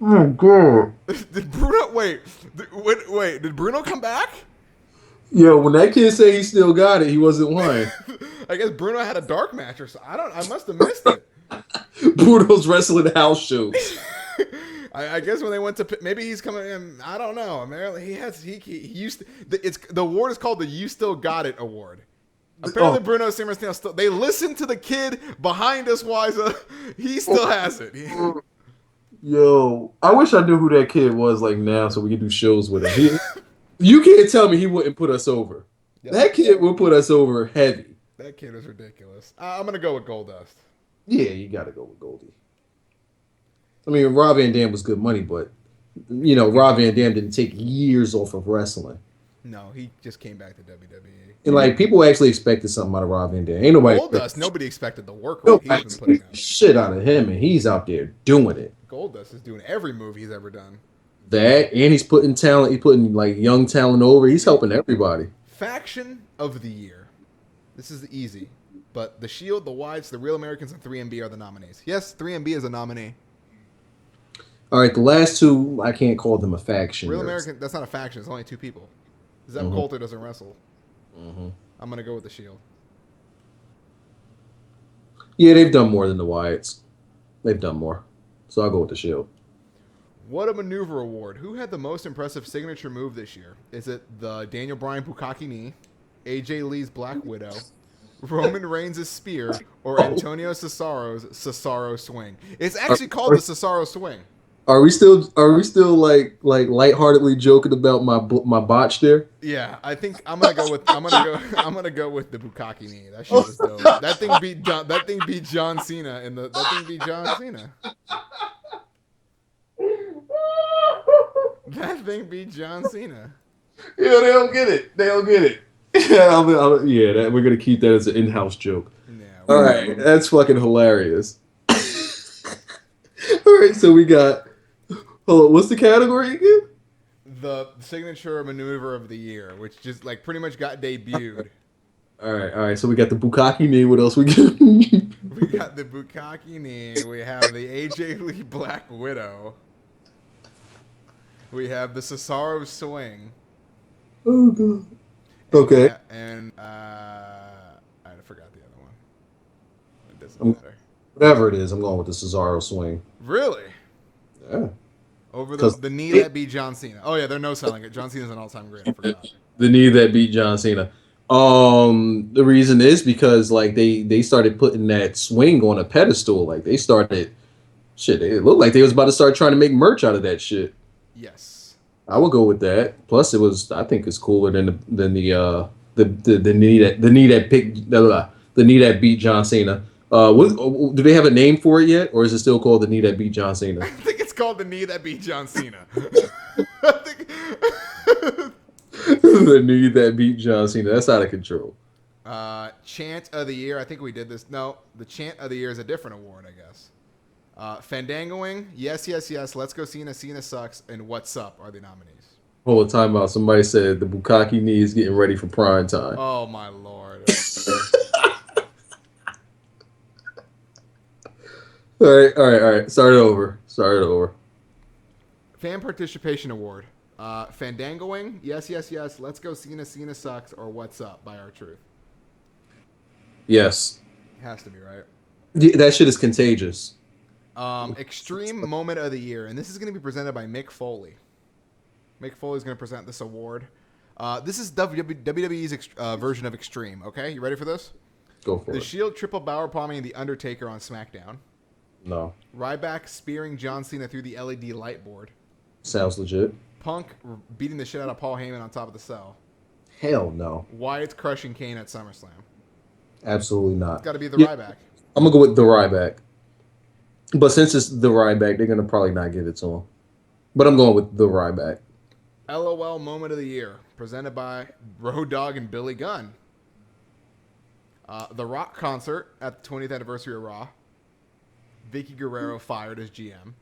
Oh, God. Did Bruno... Wait. Did Bruno come back? Yo, when that kid said he still got it, he wasn't lying. I guess Bruno had a dark match or something. I must have missed it. Bruno's wrestling house shows. I guess when they went to maybe he's coming in. I don't know. Apparently he used to, it's the award is called the You Still Got It Award. Apparently Bruno Sammartino still they listened to the kid behind us, Wiza. He still has it. Yo, I wish I knew who that kid was like now so we could do shows with him. You can't tell me he wouldn't put us over. Yep. That kid would put us over heavy. That kid is ridiculous. I'm gonna go with Goldust. Yeah, you gotta go with Goldie. I mean, Rob Van Dam was good money, but you know, Rob Van Dam didn't take years off of wrestling. No, he just came back to WWE. And like people actually expected something out of Rob Van Dam. Ain't nobody. Goldust, nobody expected the work rate he's been putting out. Shit out of him, and he's out there doing it. Goldust is doing every move he's ever done. That, and he's putting talent. He's putting like young talent over. He's helping everybody. Faction of the year. This is easy, but the Shield, the Whites, the Real Americans, and 3MB are the nominees. Yes, 3MB is a nominee. All right, the last two, I can't call them a faction. Real American, that's not a faction. It's only two people. Zeb Coulter doesn't wrestle. I'm going to go with the Shield. Yeah, they've done more than the Wyatts. They've done more. So I'll go with the Shield. What a Maneuver Award. Who had the most impressive signature move this year? Is it the Daniel Bryan Bukkake Knee, AJ Lee's Black Widow, Roman Reigns' Spear, or Antonio Cesaro's Cesaro Swing? It's actually called the Cesaro Swing. Are we still like lightheartedly joking about my botch there? Yeah, I think I'm gonna go with the Bukkake Knee. That shit was dope. That thing beat John Cena That thing beat John Cena. Yeah, they don't get it. Yeah, we're gonna keep that as an in-house joke. Yeah, all right, that's fucking hilarious. All right, so we got. Hold on, what's the category again? The signature maneuver of the year, which just like pretty much got debuted. All right. So we got the Bukkake Knee. What else we got? We got the Bukkake Knee. We have the AJ Lee Black Widow. We have the Cesaro Swing. Oh god. Okay. And I forgot the other one. It doesn't matter. Whatever it is, I'm going with the Cesaro Swing. Really? Yeah. Over the knee that beat John Cena. Oh yeah, they're no selling it. John Cena's an all-time great. I forgot. The knee that beat John Cena. The reason is because like they started putting that swing on a pedestal. Like they started, shit. It looked like they was about to start trying to make merch out of that shit. Yes, I would go with that. Plus, it was. I think it's cooler than the knee that beat John Cena. Do they have a name for it yet, or is it still called the knee that beat John Cena? I think it's called the knee that beat John Cena. The knee that beat John Cena. That's out of control. Chant of the year. I think we did this. No, the chant of the year is a different award, I guess. Fandangoing. Yes. Let's go Cena. Cena sucks. And What's Up are the nominees. Hold a time out. Somebody said the Bukkake Knee is getting ready for prime time. Oh my lord. All right. Start it over. Start it over. Fan Participation Award. Fandangoing, yes, yes, yes. Let's go Cena, Cena sucks, or What's Up by R-Truth. Yes. Has to be, right? Yeah, that shit is contagious. Extreme Moment of the Year, and this is going to be presented by Mick Foley. Mick Foley is going to present this award. This is WWE's version of Extreme, okay? You ready for this? Go for The it. Shield triple power bombing The Undertaker on SmackDown. No. Ryback spearing John Cena through the LED light board. Sounds legit. Punk beating the shit out of Paul Heyman on top of the cell. Hell no. Wyatt's crushing Kane at SummerSlam. Absolutely not. It's got to be the Yeah, Ryback. I'm gonna go with the Ryback. But since it's the Ryback, they're gonna probably not give it to him. But I'm going with the Ryback. LOL Moment of the Year, presented by Road Dogg and Billy Gunn. The Rock concert at the 20th anniversary of Raw. Vicky Guerrero fired as GM.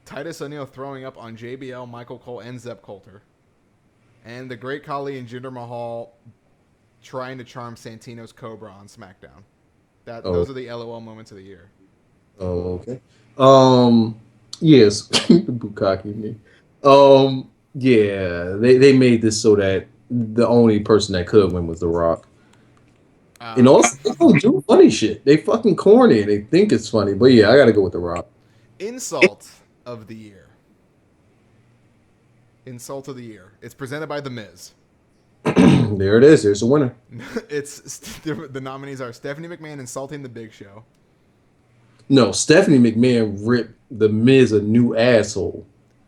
Titus O'Neil throwing up on JBL, Michael Cole, and Zeb Coulter. And the Great Khali and Jinder Mahal trying to charm Santino's Cobra on SmackDown. Those are the LOL moments of the year. Oh, okay. Yes, Bukaki me. Yeah, they made this so that the only person that could win was The Rock. And also, they don't do funny shit. They fucking corny and they think it's funny. But yeah, I gotta go with The Rock. Insult of the Year. Insult of the Year. It's presented by The Miz. There it is. There's a winner. The nominees are Stephanie McMahon insulting The Big Show. No, Stephanie McMahon ripped The Miz a new asshole.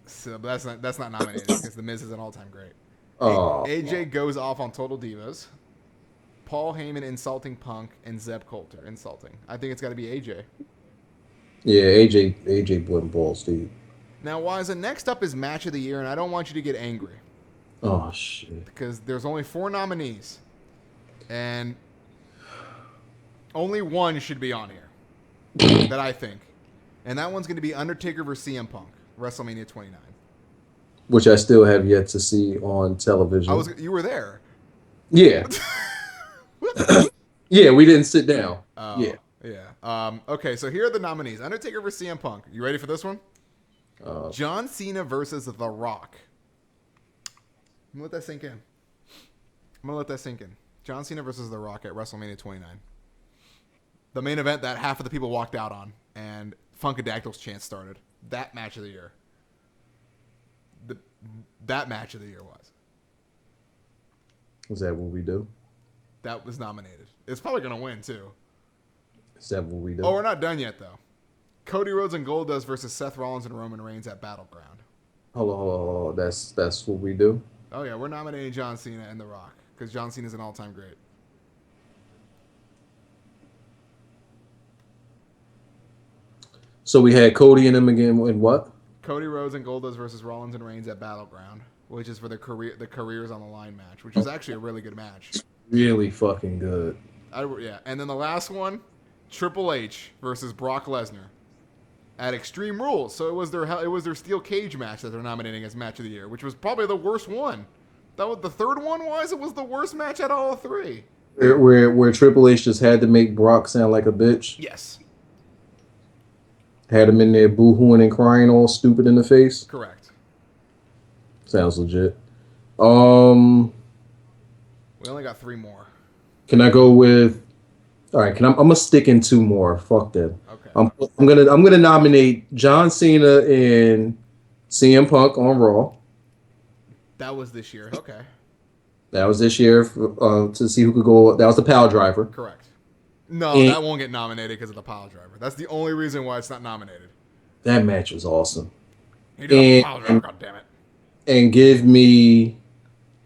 So that's not nominated because The Miz is an all-time great. Oh, AJ goes off on Total Divas. Paul Heyman insulting Punk and Zeb Coulter insulting. I think it's got to be AJ. yeah, AJ blew balls, dude. Now, Wiza, next up is Match of the Year, and I don't want you to get angry Oh shit. because there's only 4 nominees, and only one should be on here that I think, and that one's going to be Undertaker versus CM Punk, WrestleMania 29. Which I still have yet to see on television. You were there. Yeah. Yeah, we didn't sit down. Oh, Yeah. Okay, so here are the nominees. Undertaker versus CM Punk. You ready for this one? John Cena versus The Rock. I'm going to let that sink in. John Cena versus The Rock at WrestleMania 29. The main event that half of the people walked out on, and Funkadactyl's chant started. That match of the year. That match of the year was. Is that what we do? That was nominated. It's probably going to win, too. Is that what we do? Oh, we're not done yet, though. Cody Rhodes and Goldust versus Seth Rollins and Roman Reigns at Battleground. Hold on. That's what we do? Oh, yeah, we're nominating John Cena and The Rock because John Cena's an all-time great. So we had Cody and him again in what? Cody Rhodes and Goldust versus Rollins and Reigns at Battleground, which is for the careers on the line match, which was actually a really good match. Really fucking good. Yeah, and then the last one, Triple H versus Brock Lesnar at Extreme Rules. So it was their steel cage match that they're nominating as match of the year, which was probably the worst one. That was the third one. It was the worst match out of all 3. Where Triple H just had to make Brock sound like a bitch. Yes, Had him in there boo-hooing and crying all stupid in the face. correct. Sounds legit. We only got 3 more. Can I go with? All right. I'm gonna stick in 2 more. Fuck them. Okay. I'm gonna nominate John Cena and CM Punk on Raw. That was this year. Okay. That was this year to see who could go. That was the Power Driver. Correct. No, And- that won't get nominated because of the pile driver. That's the only reason why it's not nominated. That match was awesome. You did a pile driver, God damn it. And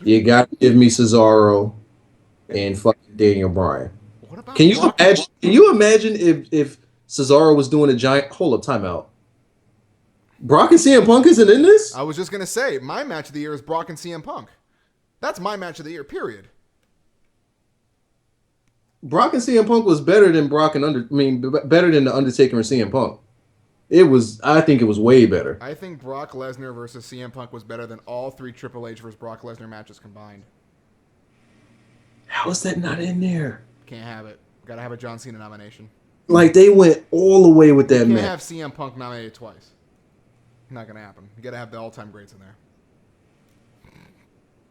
you got to give me Cesaro and fucking Daniel Bryan. What about Can you Brock? imagine? Can you imagine if Cesaro was doing a giant? Hold up, timeout. Brock and CM Punk isn't in this? I was just gonna say my match of the year is Brock and CM Punk. That's my match of the year. Period. Brock and CM Punk was better than better than the Undertaker and CM Punk. It was. I think it was way better. I think Brock Lesnar versus CM Punk was better than all 3 Triple H versus Brock Lesnar matches combined. How is that not in there? Can't have it. Gotta have a John Cena nomination. Like they went all the way with that You can't match. have CM Punk nominated twice. Not gonna happen. You gotta have the all-time greats in there.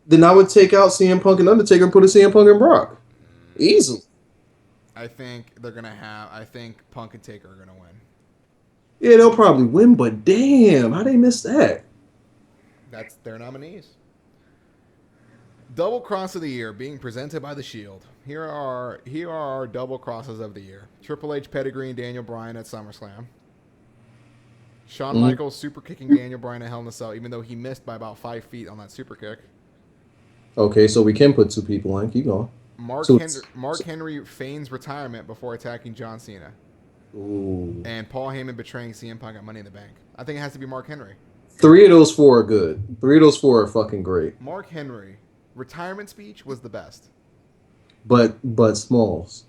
Then I would take out CM Punk and Undertaker and put a CM Punk and Brock. Easily. I think they're gonna have. I think Punk and Taker are gonna win. Yeah, they'll probably win, but damn, how they miss that? That's their nominees. Double Cross of the Year being presented by The Shield. Here are our double crosses of the year. Triple H pedigree and Daniel Bryan at SummerSlam. Shawn Michaels super kicking Daniel Bryan at Hell in a Cell, even though he missed by about 5 feet on that super kick. Okay, so we can put two people in. Keep going. Mark Henry feigns retirement before attacking John Cena. Ooh. And Paul Heyman betraying CM Punk at Money in the Bank. I think it has to be Mark Henry. 3 of those 4 are good. 3 of those 4 are fucking great. Mark Henry. Retirement speech was the best. But Smalls.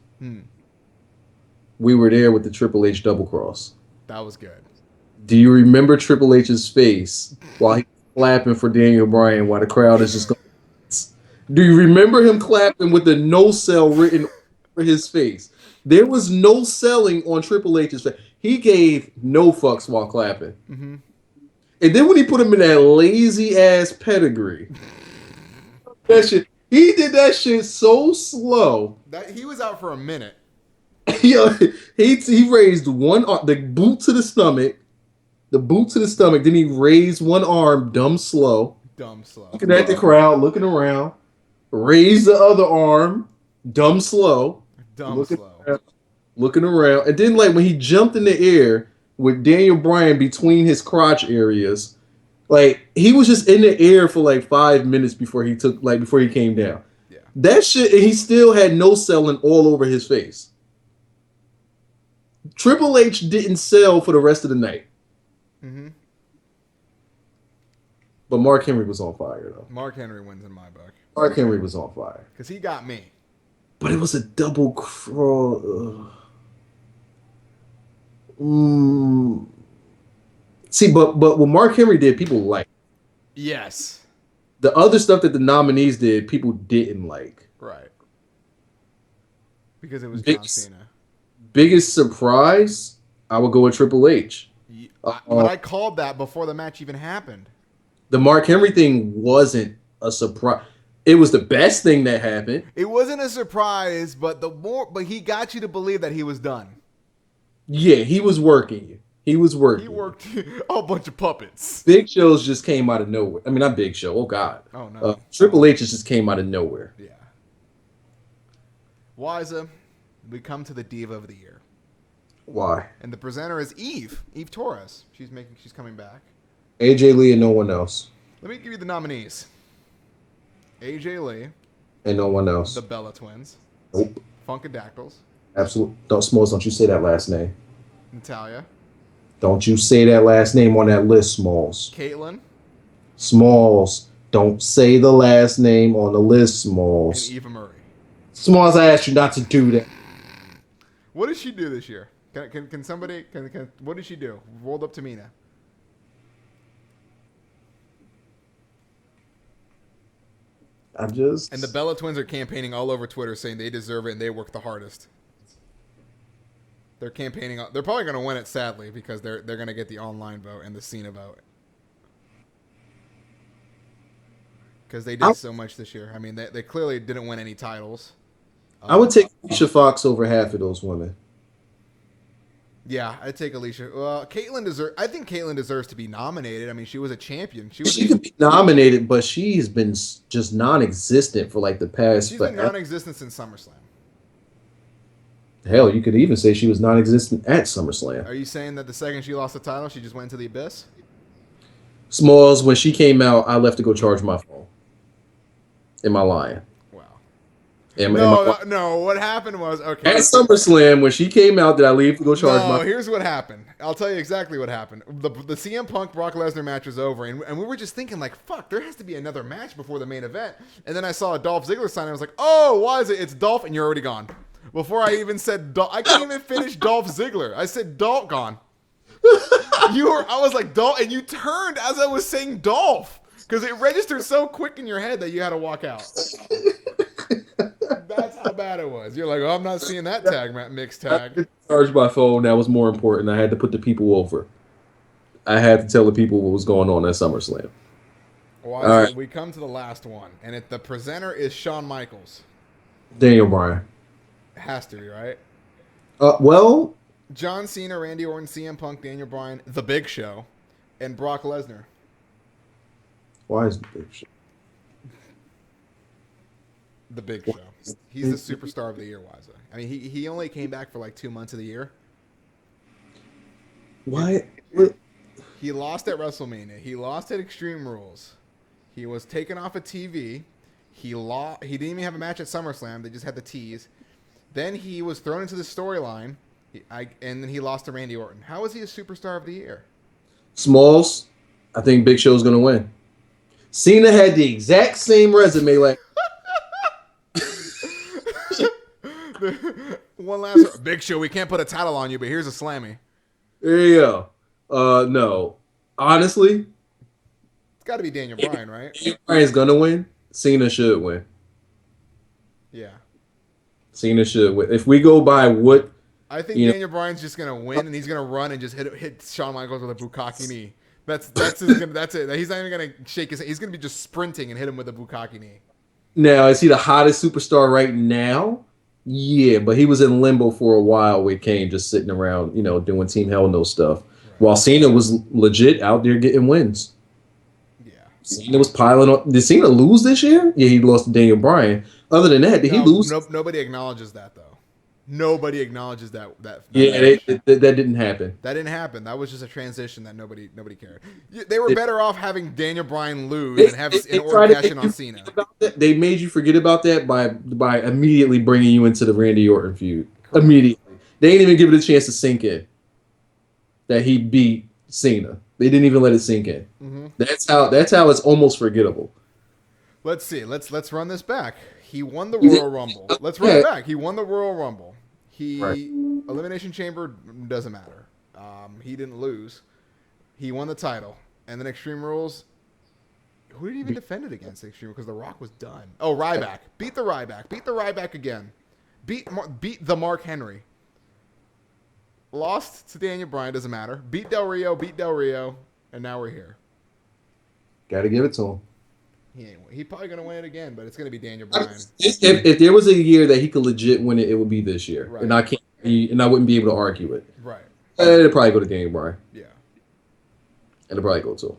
We were there with the Triple H double cross. That was good. Do you remember Triple H's face while he was clapping for Daniel Bryan while the crowd is just going? Do you remember him clapping with the no sell written over his face? There was no selling on Triple H's face. He gave no fucks while clapping. Mm-hmm. And then when he put him in that lazy ass pedigree, that shit, he did that shit so slow. That he was out for a minute. He raised one arm, the boot to the stomach, then he raised one arm, dumb slow. Looking at the crowd, looking around. Raised the other arm, dumb slow. Looking around. And then like when he jumped in the air with Daniel Bryan between his crotch areas, like he was just in the air for like 5 minutes before he came down. Yeah. That shit, and he still had no selling all over his face. Triple H didn't sell for the rest of the night. Mm-hmm. But Mark Henry was on fire, though. Mark Henry wins in my book. Mark Henry was on fire. Because he got me. But it was a double cross. See, but what Mark Henry did, people liked. Yes. The other stuff that the nominees did, people didn't like. Right. Because it was John Cena. Biggest surprise, I would go with Triple H. But I called that before the match even happened. The Mark Henry thing wasn't a surprise. It was the best thing that happened. It wasn't a surprise, but he got you to believe that he was done. Yeah, he was working you. He worked a bunch of puppets. Big Show's just came out of nowhere. I mean, not Big Show. Oh, God. Oh, no. Triple H just came out of nowhere. Yeah. Wiza, we come to the Diva of the Year. Why? And the presenter is Eve Torres. She's coming back. AJ Lee and no one else. Let me give you the nominees. AJ Lee. And no one else. The Bella Twins. Nope. Funkadactyls. Absolutely. Don't you say that last name. Natalia. Don't you say that last name on that list, Smalls. Caitlyn. Smalls. Don't say the last name on the list, Smalls. And Eva Marie. Smalls, I asked you not to do that. What did she do this year? Can somebody what did she do? Rolled up to Mina. And the Bella Twins are campaigning all over Twitter saying they deserve it and they work the hardest. They're campaigning. They're probably going to win it, sadly, because they're going to get the online vote and the Cena vote. Because they did so much this year. I mean, they clearly didn't win any titles. I would take Alicia Fox over half of those women. Yeah, I'd take Alicia. Well, I think Caitlyn deserves to be nominated. I mean, she was a champion. She could be nominated, but she's been just non-existent for like the past. She's been non-existent since SummerSlam. Hell, you could even say she was non-existent at SummerSlam. Are you saying that the second she lost the title, she just went into the abyss? Smalls, when she came out, I left to go charge my phone. Am I lying? Wow. No. What happened was, okay. At SummerSlam, when she came out, did I leave to go charge my phone? Here's what happened. I'll tell you exactly what happened. The CM Punk Brock Lesnar match was over, and we were just thinking, like, fuck, there has to be another match before the main event. And then I saw a Dolph Ziggler sign, and I was like, oh, why is it? It's Dolph, and you're already gone. Before I even said Dolph, I couldn't even finish Dolph Ziggler. I said Dolph gone. I was like Dolph, and you turned as I was saying Dolph because it registered so quick in your head that you had to walk out. That's how bad it was. You're like, oh, I'm not seeing that tag, mixed tag. Charged my phone. That was more important. I had to put the people over. I had to tell the people what was going on at SummerSlam. Well, All I right, we come to the last one, and the presenter is Shawn Michaels. Daniel Bryan. Has to be, right? Well, John Cena, Randy Orton, CM Punk, Daniel Bryan, The Big Show, and Brock Lesnar. why is the big shit? The Big Show. He's the superstar of the year, Wiza. I mean, he only came back for like 2 months of the year. Why? He lost at WrestleMania. He lost at Extreme Rules. He was taken off of TV. He didn't even have a match at SummerSlam. They just had the tease. Then he was thrown into the storyline, and then he lost to Randy Orton. How is he a superstar of the year? Smalls, I think Big Show's gonna win. Cena had the exact same resume. Like, One last Big Show. We can't put a title on you, but here's a slammy. there you go. No, honestly, It's got to be Daniel Bryan, right? Bryan's gonna win. Cena should win. Yeah. Cena should win. If we go by what, I think you know, Daniel Bryan's just gonna win, and he's gonna run and just hit Shawn Michaels with a bukkake knee. That's it. He's not even gonna shake his. He's gonna be just sprinting and hit him with a bukkake knee. now is he the hottest superstar right now? Yeah, but he was in limbo for a while with Kane, just sitting around, doing Team Hell No stuff, Right. while Cena was legit out there getting wins. Yeah. Cena was piling on. Did Cena lose this year? Yeah, he lost to Daniel Bryan. Other than that, did he lose? Nobody acknowledges that though. Nobody acknowledges that. Yeah, that didn't happen. That didn't happen. That was just a transition that nobody cared. They were better off having Daniel Bryan lose and have an Orton cash in on Cena. They made you forget about that by immediately bringing you into the Randy Orton feud. Immediately, they didn't even give it a chance to sink in that he beat Cena. They didn't even let it sink in. Mm-hmm. That's how it's almost forgettable. Let's see. Let's run this back. He won the Royal Rumble. Let's run it back. He won the Royal Rumble. Elimination Chamber doesn't matter. He didn't lose. He won the title. And then Extreme Rules. Who did he even defend it against Extreme Rules? Because The Rock was done. Oh, Ryback. Beat the Ryback. Beat the Ryback again. Beat the Mark Henry. Lost to Daniel Bryan. Doesn't matter. Beat Del Rio. And now we're here. Got to give it to him. He's probably going to win it again, but it's going to be Daniel Bryan. If there was a year that he could legit win it, it would be this year, Right. and I wouldn't be able to argue it. Right. It'd probably go to Daniel Bryan. Yeah. It'll probably go to him.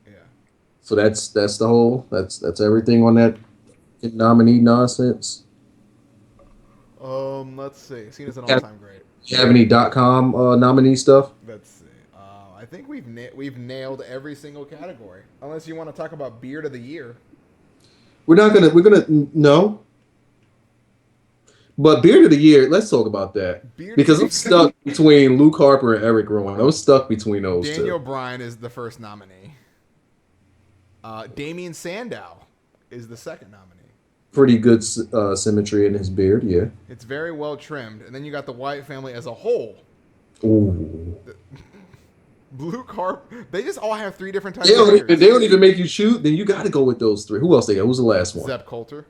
Yeah. So that's the whole that's everything on that nominee nonsense. Let's see. Cena's an all-time great. You have any .com nominee stuff? Let's see. I think we've nailed every single category. Unless you want to talk about beard of the year. We're gonna no. But beard of the year, let's talk about that. Because I'm stuck between Luke Harper and Eric Rowan. I'm stuck between those Daniel two. Bryan is the first nominee. Damian Sandow is the second nominee. Pretty good symmetry in his beard, yeah. It's very well trimmed. And then you got the Wyatt family as a whole. Ooh. Luke Harper. They just all have 3 different types They of beards. don't even make you shoot. Then you got to go with those 3. Who else they got? Who's the last one? Zeb Coulter.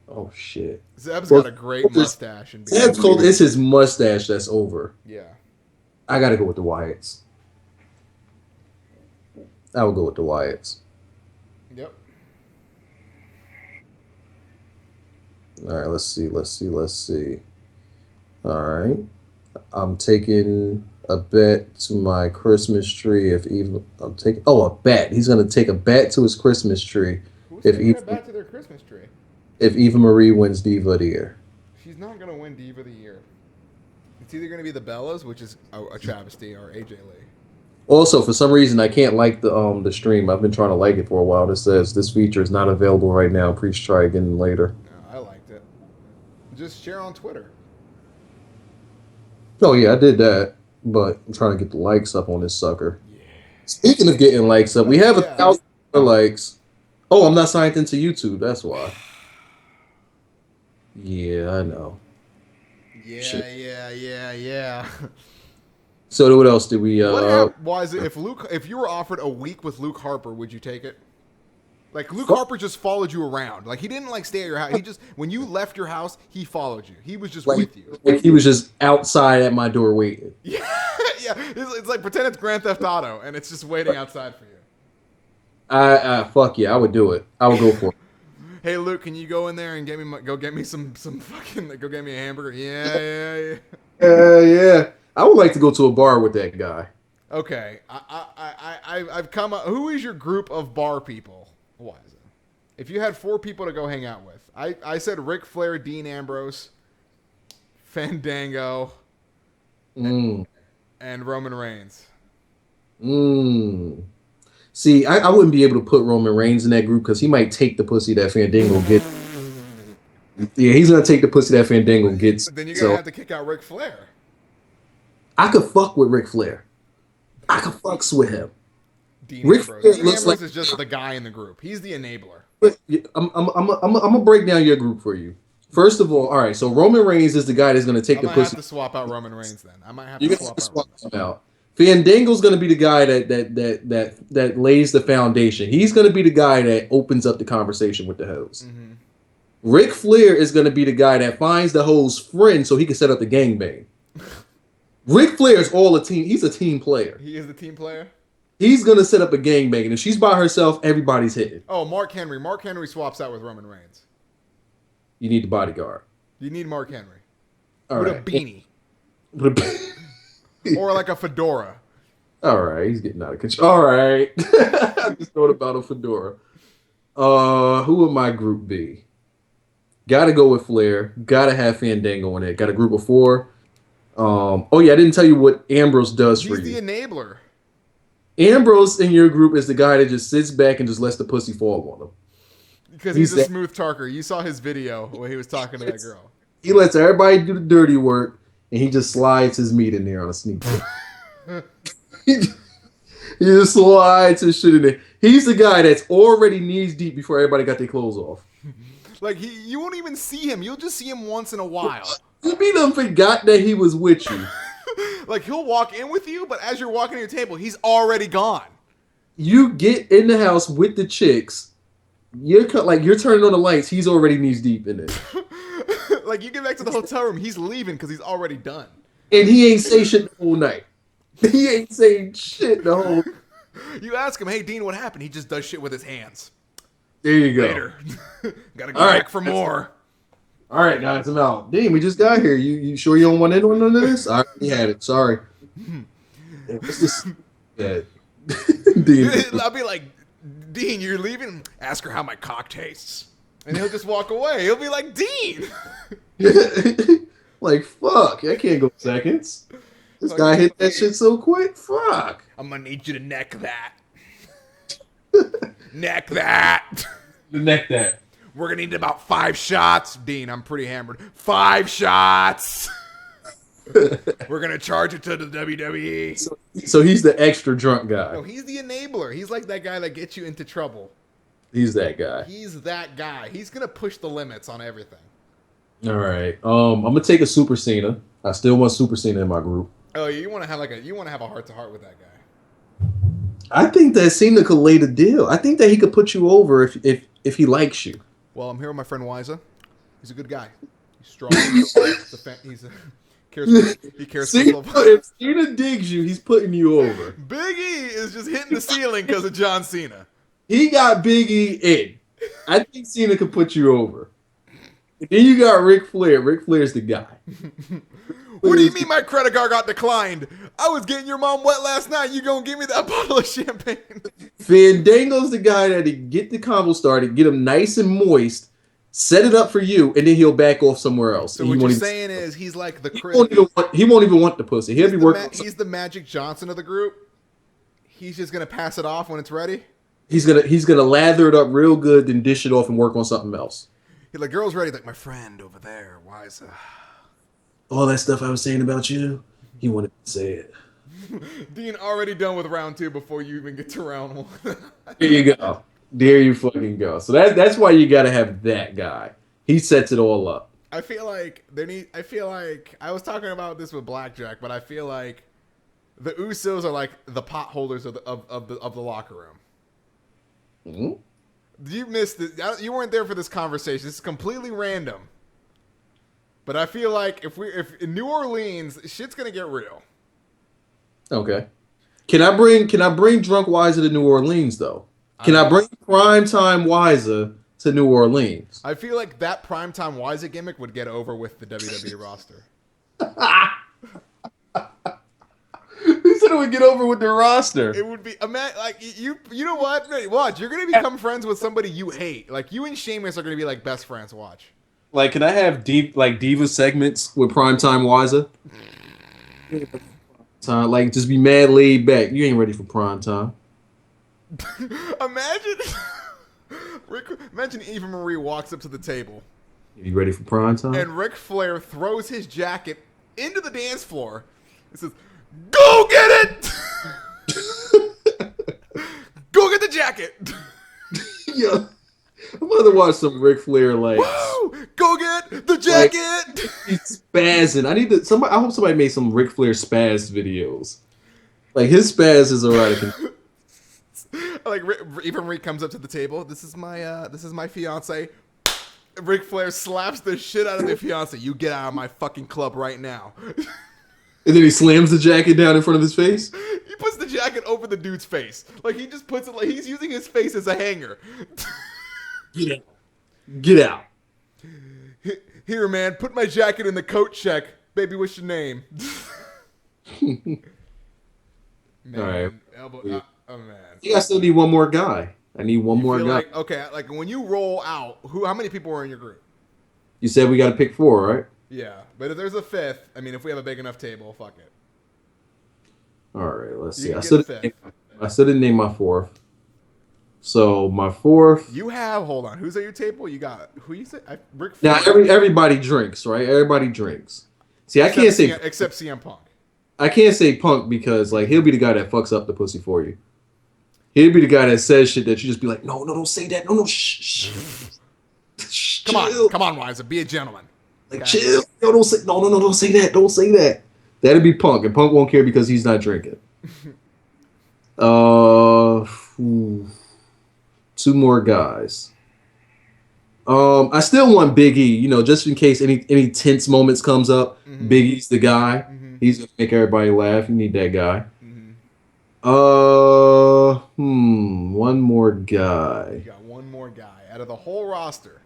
Oh shit. Zeb's got a great mustache. And beard. Zeb's Coulter. It's his mustache that's over. Yeah. I got to go with the Wyatts. I would go with the Wyatts. Yep. All right. Let's see. All right. I'm taking a bet to my Christmas tree. A bet. He's gonna take a bet to his Christmas tree. Who's If taking Eva, it back to their Christmas tree? if Eva Marie wins Diva of the Year. She's not going to win Diva of the Year. It's either going to be the Bellas, which is a travesty, or AJ Lee. Also, for some reason, I can't like the stream. I've been trying to like it for a while. It says this feature is not available right now. Please try again later. No, I liked it. Just share on Twitter. Oh yeah, I did that, but I'm trying to get the likes up on this sucker. Yeah. Speaking of getting likes up, we have Yeah. 1,000 likes. Oh, I'm not signed into YouTube. That's why. Yeah, I know. Yeah. So what else did we? Why is it if you were offered a week with Luke Harper, would you take it? Like Luke Harper just followed you around. Like he didn't like stay at your house. He just when you left your house, he followed you. He was just with you. Like he was just outside at my door waiting. Yeah, yeah. It's like pretend it's Grand Theft Auto and it's just waiting outside for you. Fuck yeah, I would do it. I would go for it. Hey Luke, can you go in there and get me some fucking go get me a hamburger? Yeah. Yeah. I would like to go to a bar with that guy. Okay, I've come up. Who is your group of bar people? Why is it? If you had 4 people to go hang out with, I said Ric Flair, Dean Ambrose, Fandango, and Roman Reigns. See, I wouldn't be able to put Roman Reigns in that group because he might take the pussy that Fandango gets. Yeah, he's gonna take the pussy that Fandango gets. But then you're gonna have to kick out Ric Flair. I could fuck with Ric Flair. I could fucks with him. Dean Ambrose is just the guy in the group. He's the enabler. I'm gonna break down your group for you. First of all right. So Roman Reigns is the guy that's gonna take the pussy. I might have to swap out Roman Reigns then. I might have to swap him out. Fandango's gonna be the guy that lays the foundation. He's gonna be the guy that opens up the conversation with the hoes. Mm-hmm. Ric Flair is gonna be the guy that finds the hoe's friend so he can set up the gangbang. Ric Flair is all a team. He's a team player. He is the team player. He's gonna set up a gangbang, and if she's by herself, everybody's hitting. Oh, Mark Henry. Mark Henry swaps out with Roman Reigns. You need the bodyguard. You need Mark Henry All with right. a beanie or like a fedora. All right, he's getting out of control. All right, I just thought about a fedora. Who would my group be? Got to go with Flair. Got to have Fandango in it. Got a group of 4. Oh yeah, I didn't tell you what Ambrose does for you. He's the enabler. Ambrose in your group is the guy that just sits back and just lets the pussy fall on him. Because he's a smooth talker. You saw his video where he was talking to that girl. He lets everybody do the dirty work, and he just slides his meat in there on a sneak peek. He just slides his shit in there. He's the guy that's already knees deep before everybody got their clothes off. Like you won't even see him. You'll just see him once in a while. You mean done forgot that he was with you? Like he'll walk in with you, but as you're walking to your table, he's already gone. You get in the house with the chicks. You're turning on the lights. He's already knees deep in it. Like you get back to the hotel room, he's leaving because he's already done. And he ain't say shit the whole night. He ain't saying shit the whole. You ask him, "Hey Dean, what happened?" He just does shit with his hands. There you go. Later. Gotta go back for more. All right, guys, I'm out. Dean, we just got here. You sure you don't want in on none of this? I already had it. Sorry. What's this? Yeah. Dean. I'll be like, Dean, you're leaving? Ask her how my cock tastes. And he'll just walk away. He'll be like, Dean! Like, fuck. I can't go seconds. This guy hit that shit so quick. Fuck. I'm gonna need you to neck that. Neck that. Neck that. We're gonna need about 5 shots. Dean, I'm pretty hammered. 5 shots. We're gonna charge it to the WWE. So he's the extra drunk guy. No, he's the enabler. He's like that guy that gets you into trouble. He's that guy. He's that guy. He's gonna push the limits on everything. All right. I'm gonna take a Super Cena. I still want Super Cena in my group. Oh, you want to have a heart to heart with that guy. I think that Cena could lay the deal. I think that he could put you over if he likes you. Well, I'm here with my friend Wiza. He's a good guy. He's strong. He cares Cena, for if Cena digs you, he's putting you over. Big E is just hitting the ceiling because of John Cena. He got Big E in. I think Cena could put you over. And then you got Ric Flair. Ric Flair's the guy. What do you mean my credit card got declined? I was getting your mom wet last night. You gonna give me that bottle of champagne? Fandango's the guy that get the combo started, get him nice and moist, set it up for you, and then he'll back off somewhere else. So what you're saying is he's like the he won't even want the pussy. He'll be working. He's the Magic Johnson of the group. He's just gonna pass it off when it's ready. He's gonna lather it up real good, then dish it off and work on something else. He's like, girl's ready. Like my friend over there. Why is all that stuff I was saying about you? He wanted to say it. Dean already done with round 2 before you even get to round 1. There you go. There you fucking go. So that's why you gotta have that guy. He sets it all up. I feel like I was talking about this with Blackjack, but I feel like the Usos are like the potholders of the locker room. Mm-hmm. You missed it. You weren't there for this conversation. This is completely random. But I feel like if in New Orleans, shit's gonna get real. Okay. Can I bring Drunk Wiser to New Orleans though? Can I bring Primetime Wiser to New Orleans? I feel like that Primetime Wiser gimmick would get over with the WWE roster. He said it would get over with the roster. It would be like you know what? Watch, you're gonna become friends with somebody you hate. Like you and Sheamus are gonna be like best friends. Watch. Like, can I have diva segments with Primetime Wiser? Like, just be mad laid back. You ain't ready for prime time. Imagine Eva Marie walks up to the table. You ready for prime time? And Ric Flair throws his jacket into the dance floor. It says, "Go get it! Go get the jacket!" Yeah. I'm gonna watch some Ric Flair like. Woo! Go get the jacket! Like, he's spazzing. I hope somebody made some Ric Flair spaz videos. Like his spaz is erotic. Like Eva Marie comes up to the table. This is my fiance. Ric Flair slaps the shit out of the fiance. You get out of my fucking club right now. And then he slams the jacket down in front of his face. He puts the jacket over the dude's face. Like he just puts it like he's using his face as a hanger. Get out. Get out. Here, man, put my jacket in the coat check. Baby, what's your name? Man, all right. oh, man. Yeah, I still need one more guy. I need one more guy. Like when you roll out, how many people are in your group? You said we got to pick 4, right? Yeah, but if there's a 5th, I mean, if we have a big enough table, fuck it. All right, let's see. You I can still get didn't name my 4th. So my 4th. You have. Hold on. Who's at your table? You got who you say? Ric Now Flair. everybody drinks, right? Everybody drinks. See, I can't say except CM Punk. I can't say Punk because like he'll be the guy that fucks up the pussy for you. He'll be the guy that says shit that you just be like, no, don't say that. No, shh. Come on, Wiser. Be a gentleman. Like, chill. Yo, don't say don't say that. Don't say that. That'd be Punk, and Punk won't care because he's not drinking. 2 more guys. I still want Big E, just in case any tense moments comes up. Mm-hmm. Big E's the guy. Mm-hmm. He's gonna make everybody laugh. You need that guy. Mm-hmm. One more guy. You got one more guy out of the whole roster.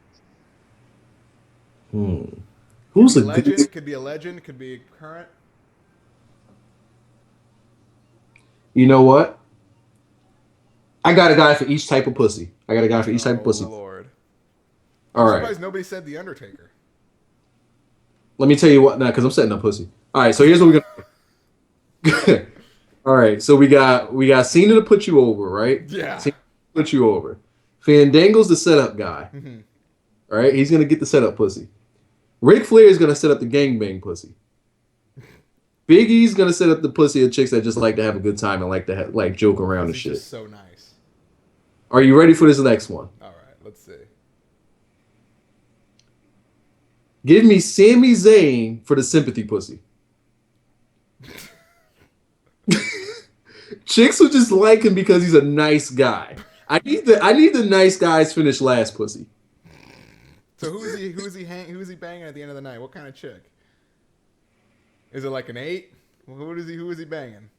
Who's a legend? good? Could be a legend. Could be current. You know what? I got a guy for each type of pussy. Oh, Lord. All right. I'm surprised nobody said The Undertaker. Let me tell you what now, because I'm setting up pussy. All right, so here's what we're gonna. All right, so we got Cena to put you over, right? Yeah. Cena to put you over. Fandango's the setup guy. Mm-hmm. All right, he's gonna get the setup pussy. Ric Flair is gonna set up the gangbang pussy. Big E's gonna set up the pussy of chicks that just like to have a good time and like to joke around and shit. Just so nice. Are you ready for this next one? All right, let's see. Give me Sami Zayn for the sympathy pussy. Chicks will just like him because he's a nice guy. I need the nice guys finish last pussy. So who's he banging at the end of the night? What kind of chick? Is it like an 8? Who is he banging?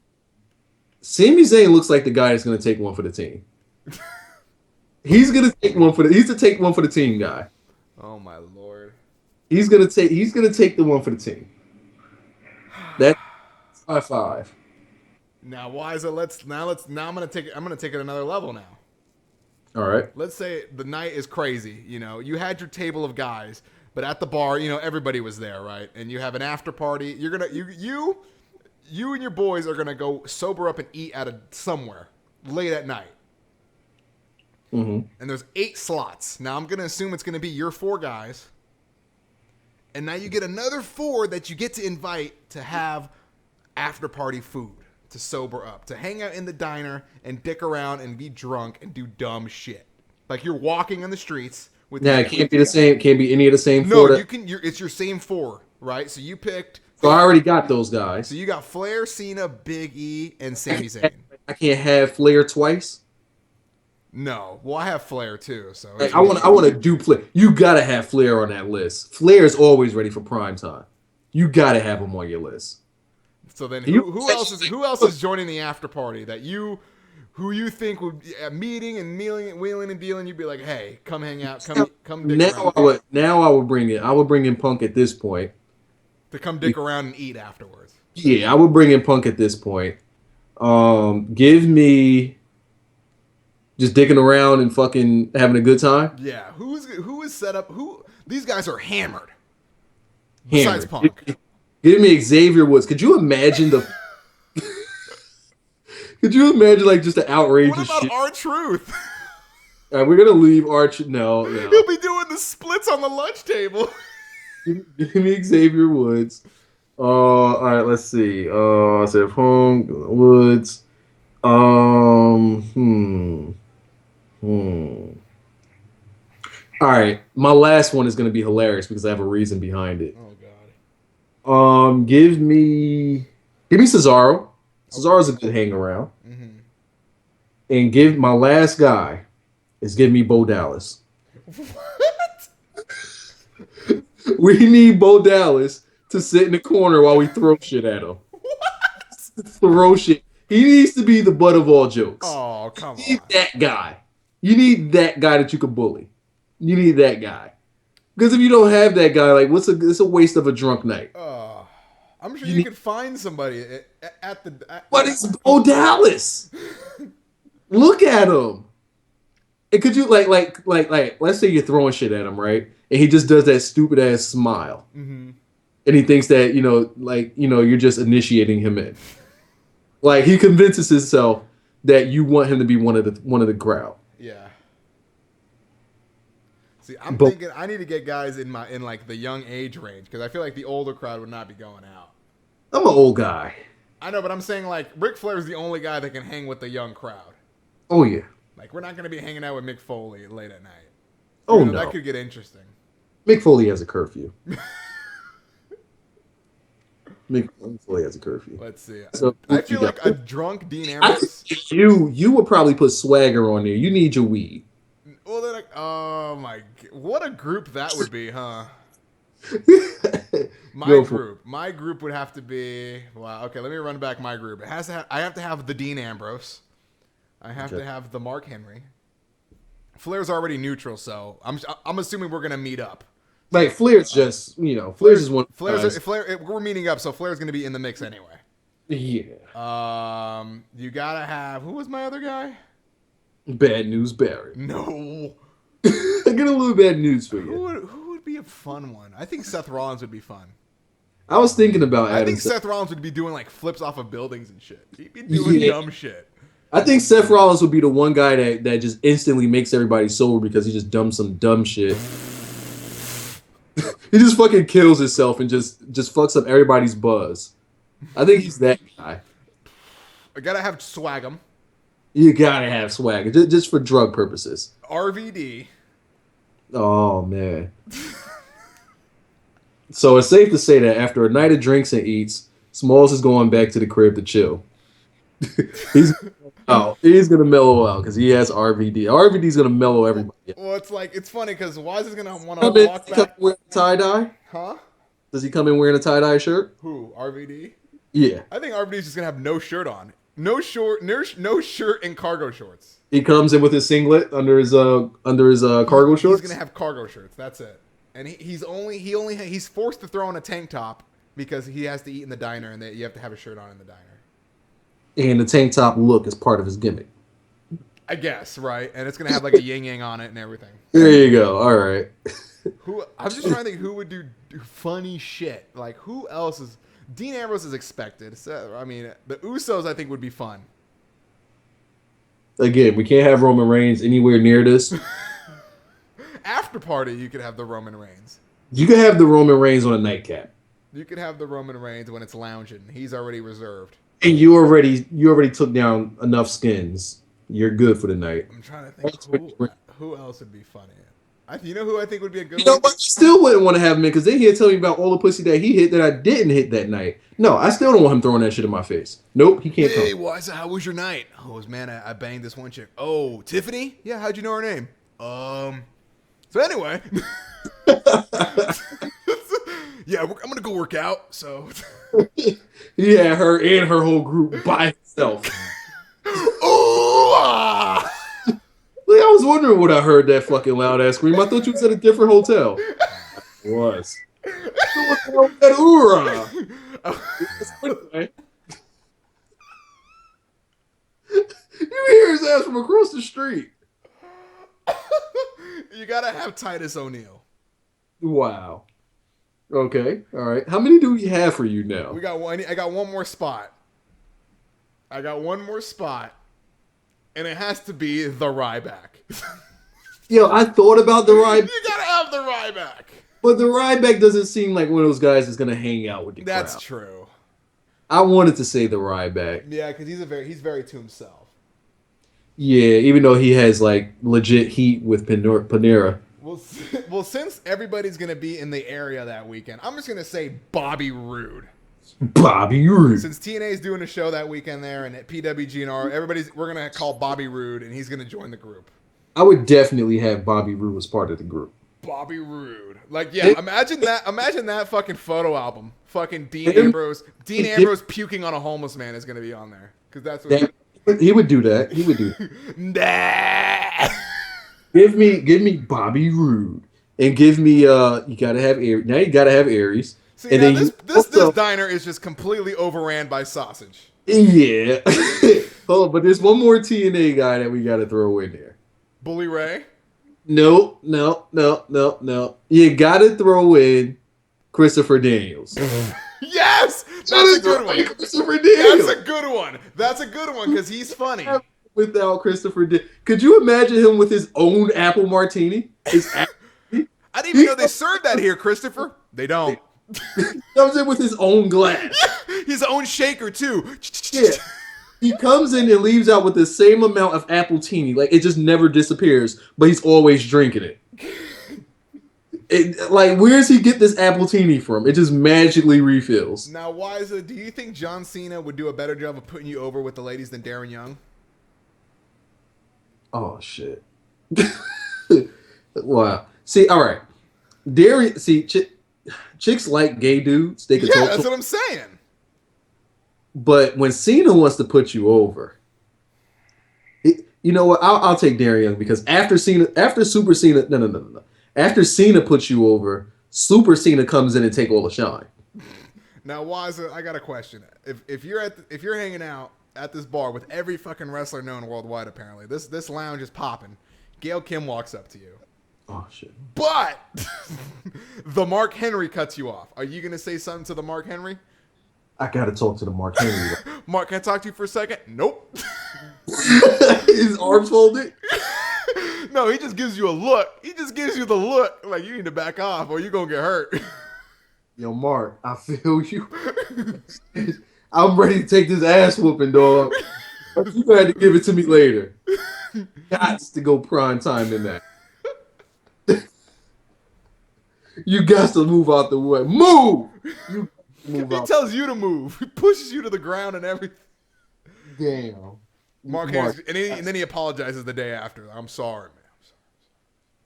Sami Zayn looks like the guy that's gonna take one for the team. He's to take one for the team guy. Oh my Lord. He's gonna take the one for the team. That's 5-5. Now Wiser, I'm gonna take it another level now. All right. Let's say the night is crazy. You had your table of guys, but at the bar, everybody was there, right? And you have an after party. You're gonna you and your boys are gonna go sober up and eat somewhere late at night. Mm-hmm. And there's 8 slots. Now I'm gonna assume it's gonna be your 4 guys. And now you get another 4 that you get to invite to have after party food, to sober up, to hang out in the diner and dick around and be drunk and do dumb shit. Like you're walking on the streets with. Yeah, it can't be the same. Can't be any of the same 4. No, you can. It's your same 4, right? So you picked. So I already got those guys. So you got Flair, Cena, Big E, and Sami Zayn. I can't have Flair twice. No. Well, I have Flair too, so Like, I want to do Flair. You gotta have Flair on that list. Flair is always ready for prime time. You gotta have him on your list. So then, You- who else is joining the after party that who you think would be a meeting and wheeling and dealing? You'd be like, hey, come hang out, come dick around. Now I would bring in Punk at this point. To come dick around and eat afterwards. Yeah, I would bring in Punk at this point. Give me just dicking around and fucking having a good time. Yeah, who is set up? These guys are hammered. Hammered. Besides Punk. Give me Xavier Woods. Could you imagine the? Could you imagine like just the outrageous What about shit? R-Truth? All right, we're gonna leave Arch. No. He'll be doing the splits on the lunch table. Give me Xavier Woods. All right, let's see. I said Punk Woods. All right, my last one is gonna be hilarious because I have a reason behind it. Oh God. Give me Cesaro. Cesaro's a good hang around. Mm-hmm. And give my last guy is give me Bo Dallas. What? We need Bo Dallas to sit in the corner while we throw shit at him. What? Throw shit. He needs to be the butt of all jokes. Oh, come You need on. that guy. You need that guy that you can bully. You need that guy. Because if you don't have that guy, like, it's a waste of a drunk night. I'm sure you could find somebody at the. But it's Bo Dallas. Look at him. And could you like let's say you're throwing shit at him, right? And he just does that stupid ass smile. Mm-hmm. And he thinks that, you're just initiating him in. Like he convinces himself that you want him to be one of the crowd. Yeah. See, I'm thinking I need to get guys in like the young age range because I feel like the older crowd would not be going out. I'm an old guy. I know, but I'm saying like Ric Flair is the only guy that can hang with the young crowd. Oh yeah. Like we're not going to be hanging out with Mick Foley late at night. Oh You know, no. that could get interesting. Mick Foley has a curfew. Mick Foley has a curfew. Let's see. So, I what you feel like got? a drunk Dean I Ambrose. think you would probably put Swagger on there. You need your weed. Well, they're like, oh my, what a group that would be, huh? My group would have to be. Wow. Okay, let me run back my group. It has to. I have to have the Dean Ambrose. I have to have the Mark Henry. Flair's already neutral, so I'm assuming we're gonna meet up. Like Flair's just Flair's just one. We're meeting up, so Flair's gonna be in the mix anyway. Yeah. You gotta have. Who was my other guy? Bad News Barry. No. I get a little bad news for you. Who would be a fun one? I think Seth Rollins would be fun. I was thinking about I Adam. think Seth Rollins would be doing like flips off of buildings and shit. He'd be doing dumb shit. I think Seth Rollins would be the one guy that just instantly makes everybody sober because he just dumps some dumb shit. He just fucking kills himself and just fucks up everybody's buzz. I think he's that guy. I gotta have Swag'em. You gotta have swag just for drug purposes. RVD. Oh man. So it's safe to say that after a night of drinks and eats, Smalls is going back to the crib to chill. he's gonna mellow out because he has RVD. RVD's gonna mellow everybody out. Well, it's funny because Wise is gonna want to walk back. Wearing a tie dye? Huh? Does he come in wearing a tie dye shirt? Who? RVD? Yeah. I think RVD's just gonna have no shirt on. No shirt and cargo shorts. He comes in with his singlet under his cargo shorts. He's gonna have cargo shirts. That's it. And he's forced to throw on a tank top because he has to eat in the diner, and you have to have a shirt on in the diner. And the tank top look is part of his gimmick. I guess, right? And it's gonna have like a yin yang on it and everything. There you go. All right. I'm just trying to think who would do funny shit. Like who else is? Dean Ambrose is expected. So, I mean, the Usos I think would be fun. Again, we can't have Roman Reigns anywhere near this. After party, you could have the Roman Reigns. You can have the Roman Reigns on a nightcap. You could have the Roman Reigns when it's lounging. He's already reserved. And you already took down enough skins. You're good for the night. I'm trying to think who else would be funny. You know who I think would be a good You know one? what? I still wouldn't want to have him in because then he'd tell me about all the pussy that he hit that I didn't hit that night. No, I still don't want him throwing that shit in my face. Nope, he can't Hey, come. Wisa, how was your night? Oh, man, I banged this one chick. Oh, Tiffany? Yeah, how'd you know her name? So anyway. Yeah, I'm going to go work out, so. He had her and her whole group by himself. Ooh, ah! Like, I was wondering what I heard that fucking loud ass scream. I thought you was at a different hotel. I was. What the hell was that hoorah? You hear his ass from across the street. You got to have Titus O'Neil. Wow. Okay. All right. How many do we have for you now? We got one. I got one more spot. And it has to be the Ryback. Yo, I thought about the Ryback, You gotta have the Ryback. but the Ryback doesn't seem like one of those guys that's gonna hang out with the That's crowd. true. I wanted to say the Ryback. Yeah, because he's very to himself. Yeah, even though he has like legit heat with Panera. Well, since everybody's gonna be in the area that weekend, I'm just gonna say Bobby Roode. Bobby Roode. Since TNA is doing a show that weekend there, and at PWGNR, we're gonna call Bobby Roode, and he's gonna join the group. I would definitely have Bobby Roode as part of the group. Bobby Roode, like, yeah, imagine that fucking photo album. Fucking Dean Ambrose puking on a homeless man is gonna be on there because that's what he would do that. He would do that. Nah. Give me Bobby Roode and give me you gotta have Aries. Now you gotta have Aries. See, and now then this diner is just completely overran by sausage. Yeah. Hold on, but there's one more TNA guy that we gotta throw in there. Bully Ray? No. You gotta throw in Christopher Daniels. Yes! That's a good one. Christopher Daniels. That's a good one because he's funny. Without Christopher Daniels. Could you imagine him with his own apple martini? I didn't even know they served that here, Christopher. They don't. He comes in with his own glass. His own shaker, too. Yeah. He comes in and leaves out with the same amount of apple teeny. Like, it just never disappears, but he's always drinking it. Like, where does he get this apple teeny from? It just magically refills. Now, Wiza, do you think John Cena would do a better job of putting you over with the ladies than Darren Young? Oh, shit. Wow. See, all right. Chicks like gay dudes. They can talk. That's what I'm saying. But when Cena wants to put you over, you know what? I'll take Darren Young because after Super Cena, no. After Cena puts you over, Super Cena comes in and take all the shine. Now, Wiza, I got a question. If you're hanging out at this bar with every fucking wrestler known worldwide, apparently this lounge is popping. Gail Kim walks up to you. Oh shit! But the Mark Henry cuts you off. Are you gonna say something to the Mark Henry? I gotta talk to the Mark Henry. Mark, can I talk to you for a second? Nope. His arms folded. No, he just gives you a look. He just gives you the look, like you need to back off or you're gonna get hurt. Yo, Mark, I feel you. I'm ready to take this ass whooping, dog. But you had to give it to me later. Gots to go prime time in that. You got to move out the way. Move! He tells you to move. He pushes you to the ground and everything. Damn. Mark and then he apologizes the day after. I'm sorry, man.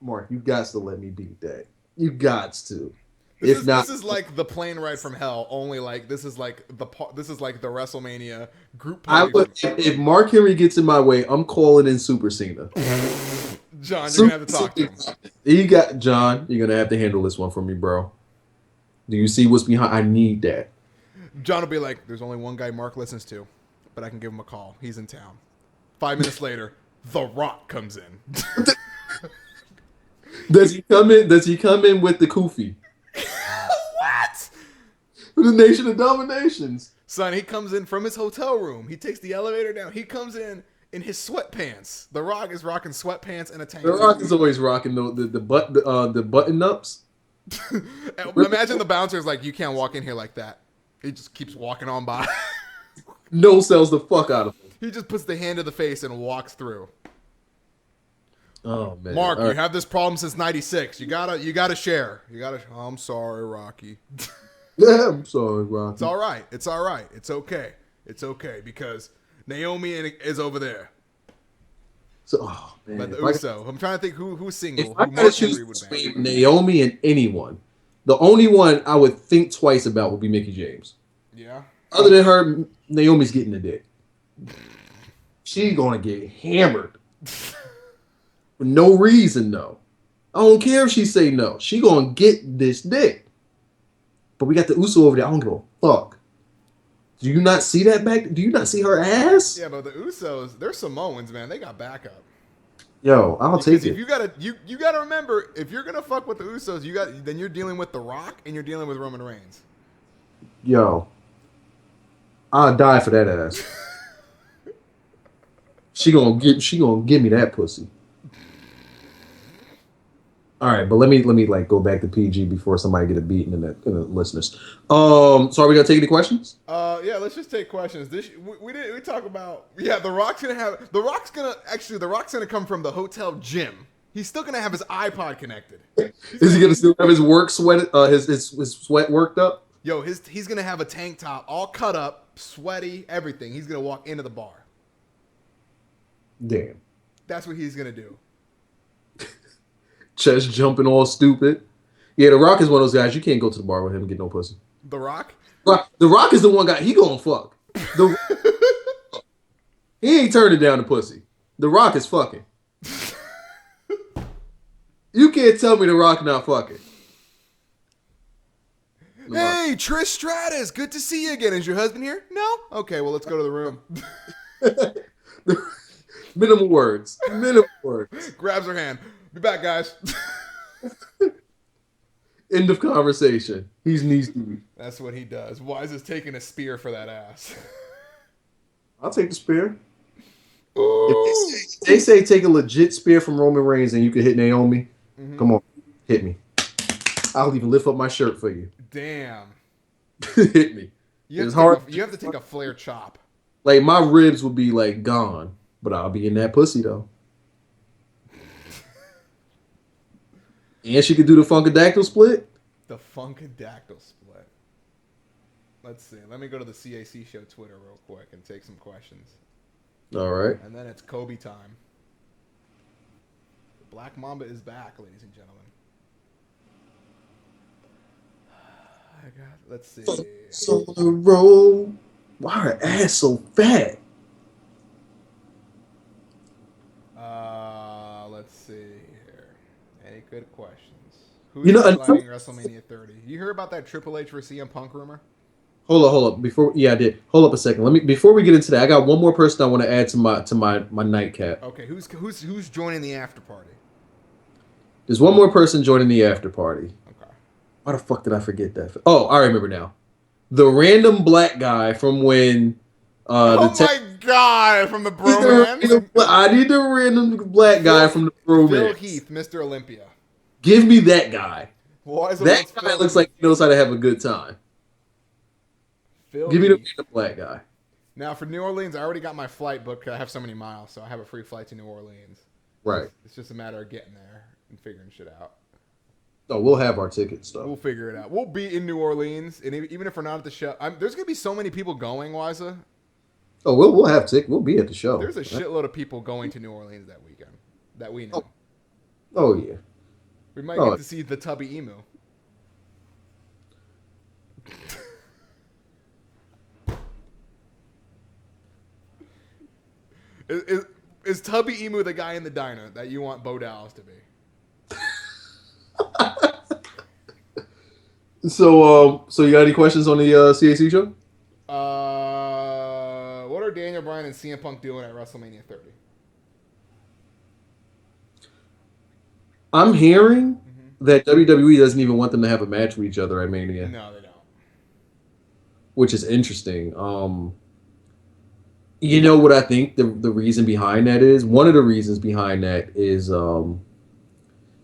Mark, you got to let me beat that. You got to. This is like the plane ride from hell. Only like this is like the WrestleMania group party. If Mark Henry gets in my way, I'm calling in Super Cena. John, you're gonna have to talk to him. John, you're gonna have to handle this one for me, bro. Do you see what's behind? I need that. John will be like, "There's only one guy Mark listens to, but I can give him a call. He's in town." 5 minutes later, The Rock comes in. Does he come in with the kufi? What? The Nation of Dominations. Son, he comes in from his hotel room. He takes the elevator down. He comes in his sweatpants. The Rock is rocking sweatpants and a tank. The Rock is always rocking the button ups. Imagine the bouncer's like, "You can't walk in here like that." He just keeps walking on by. No sells the fuck out of him. He just puts the hand to the face and walks through. Oh man, Mark, All you right. have this problem since '96. You gotta share. You gotta. I'm sorry, Rocky. Yeah, I'm sorry, It's Rocky. all right. It's all right. It's okay. It's okay because Naomi is over there. So, oh man, But the if I, Uso. I'm trying to think who's if single. I Who gotta Mark choose Henry would bang. between Naomi and anyone, the only one I would think twice about would be Mickey James. Yeah. Other than her, Naomi's getting the dick. She's gonna get hammered for no reason, though. I don't care if she say no. She gonna get this dick. But we got the Uso over there. I don't give a fuck. Do you not see that back? Do you not see her ass? Yeah, but the Usos, they're Samoans, man. They got backup. Yo, I'll Because take if it. you gotta remember, if you're gonna fuck with the Usos, then you're dealing with The Rock and you're dealing with Roman Reigns. Yo, I'll die for that ass. She gonna give me that pussy. All right, but let me like go back to PG before somebody get a beating in the listeners. So are we gonna take any questions? Yeah, let's just take questions. We talk about The Rock's gonna come from the hotel gym. He's still gonna have his iPod connected. Is he gonna still have his work sweat? His sweat worked up? Yo, he's gonna have a tank top, all cut up, sweaty, everything. He's gonna walk into the bar. Damn. That's what he's gonna do. Chest jumping all stupid. Yeah, The Rock is one of those guys. You can't go to the bar with him and get no pussy. The Rock? The Rock is the one guy. He gonna fuck. He ain't turning down the pussy. The Rock is fucking. You can't tell me The Rock not fucking. Hey, Trish Stratus, good to see you again. Is your husband here? No? Okay, well, let's go to the room. Minimal words. Minimal words. Grabs her hand. Be back, guys. End of conversation. He's knees deep. That's what he does. Wise is taking a spear for that ass. I'll take the spear. If they say take a legit spear from Roman Reigns and you can hit Naomi, come on, hit me. I'll even lift up my shirt for you. Damn. Hit me. You It's have, hard. you have to take a flare chop. Like my ribs will be like gone, but I'll be in that pussy though. And she could do the Funkadactyl split. The Funkadactyl split. Let's see. Let me go to the CACShow Twitter real quick and take some questions. All right. And then it's Kobe time. Black Mamba is back, ladies and gentlemen. Let's see. So on the road. Why her ass so fat? Let's see here. Any good questions? Who's headlining WrestleMania 30? You heard about that Triple H versus CM Punk rumor? Hold up. I did. Hold up a second. Before we get into that, I got one more person I want to add to my nightcap. Okay, who's joining the after party? There's one more person joining the after party. Okay. Why the fuck did I forget that? Oh, I remember now. The random black guy from when my god, from the bromance. I need the random black guy from the bromance. Phil Heath, Mr. Olympia. Give me that guy. Why is That guy looks like he knows how to have a good time. Phil Give me the Heath. random black guy. Now for New Orleans, I already got my flight booked because I have so many miles, so I have a free flight to New Orleans. Right. It's just a matter of getting there and figuring shit out. Oh, we'll have our tickets though. We'll figure it out. We'll be in New Orleans, and even if we're not at the show, there's gonna be so many people going, Wiza. Oh, we'll have tickets. We'll be at the show. There's a shitload of people going to New Orleans that weekend that we know. Oh yeah. We might get to see the Tubby Emu. Is Tubby Emu the guy in the diner that you want Bo Dallas to be? So you got any questions on the CAC show? What are Daniel Bryan and CM Punk doing at WrestleMania 30? I'm hearing that WWE doesn't even want them to have a match with each other at Mania. No, they don't. Which is interesting. You know what I think the reason behind that is? One of the reasons behind that is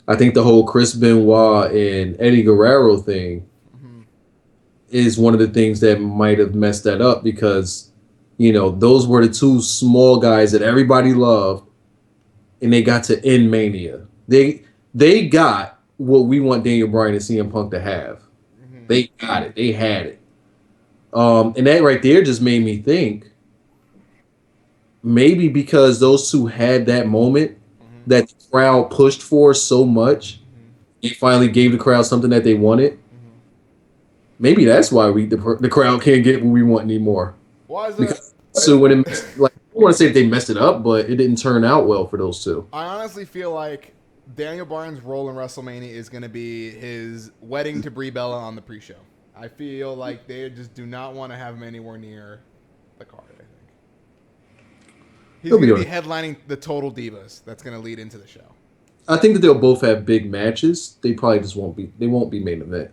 I think the whole Chris Benoit and Eddie Guerrero thing is one of the things that might have messed that up because, you know, those were the two small guys that everybody loved. and they got to end Mania. They got what we want Daniel Bryan and CM Punk to have. Mm-hmm. They got it. They had it. And that right there just made me think maybe because those two had that moment Mm-hmm. that the crowd pushed for so much, Mm-hmm. it finally gave the crowd something that they wanted. Mm-hmm. Maybe that's why the crowd can't get what we want anymore. Why is that? Because so when like I don't want to say they messed it up, but it didn't turn out well for those two. I honestly feel like Daniel Bryan's role in WrestleMania is going to be his wedding to Brie Bella on the pre-show. I feel like they just do not want to have him anywhere near the card. I think he's He'll going to be be headlining the Total Divas. That's going to lead into the show. I think that they'll both have big matches. They probably just won't be. They won't be main event.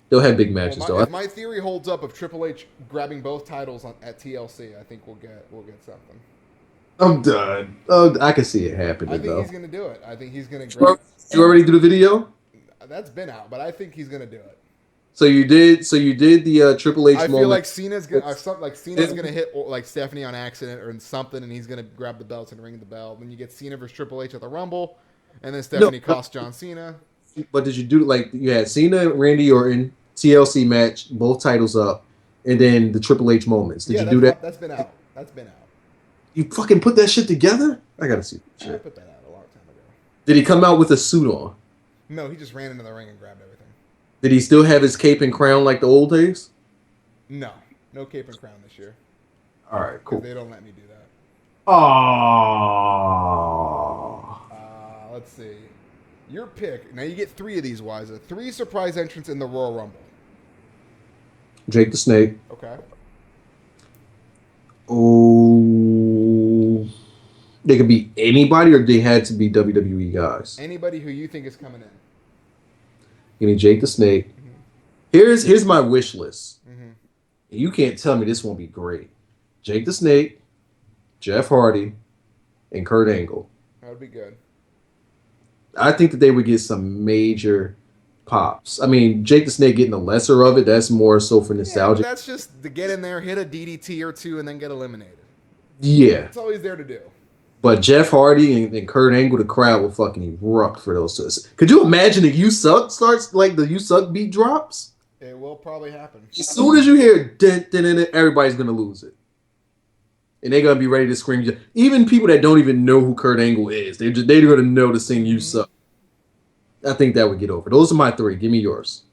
They'll have big matches though. If my theory holds up of Triple H grabbing both titles at TLC, I think we'll get something. I'm done. Oh, I can see it happening I think though. he's going to do it. I think he's going to grab. You already do the video? That's been out, but I think he's going to do it. So you did. So you did the Triple H I moment. feel like Cena's gonna hit like Stephanie on accident or something, and he's gonna grab the belts and ring the bell. Then you get Cena versus Triple H at the Rumble, and then Stephanie costs John Cena. But did you do like you had Cena, Randy Orton, TLC match, both titles up, and then the Triple H moments? Did you do that? That's been out. That's been out. You fucking put that shit together? I gotta see that I shit. put that out a long time ago. Did he come out with a suit on? No, he just ran into the ring and grabbed everything. Did he still have his cape and crown like the old days? No cape and crown this year. All right, cool. They don't let me do that. Oh. Let's see. Your pick. Now you get 3 of these, Wiza. 3 surprise entrants in the Royal Rumble. Jake the Snake. Okay. Oh. They could be anybody, or they had to be WWE guys. Anybody who you think is coming in. Give me Jake the Snake. Mm-hmm. Here's my wish list. Mm-hmm. You can't tell me this won't be great. Jake the Snake, Jeff Hardy, and Kurt Angle. That would be good. I think that they would get some major pops. I mean, Jake the Snake getting the lesser of it, that's more so for nostalgia. Yeah, that's just to get in there, hit a DDT or 2, and then get eliminated. Yeah. That's all he's there to do. But Jeff Hardy and Kurt Angle, the crowd will fucking erupt for those two. Could you imagine if You Suck starts, like the You Suck beat drops? It will probably happen. As soon as you hear dun, dun, dun, dun, everybody's going to lose it. And they're going to be ready to scream. Even people that don't even know who Kurt Angle is, they're going to know to sing You Suck. I think that would get over. Those are my 3. Give me yours.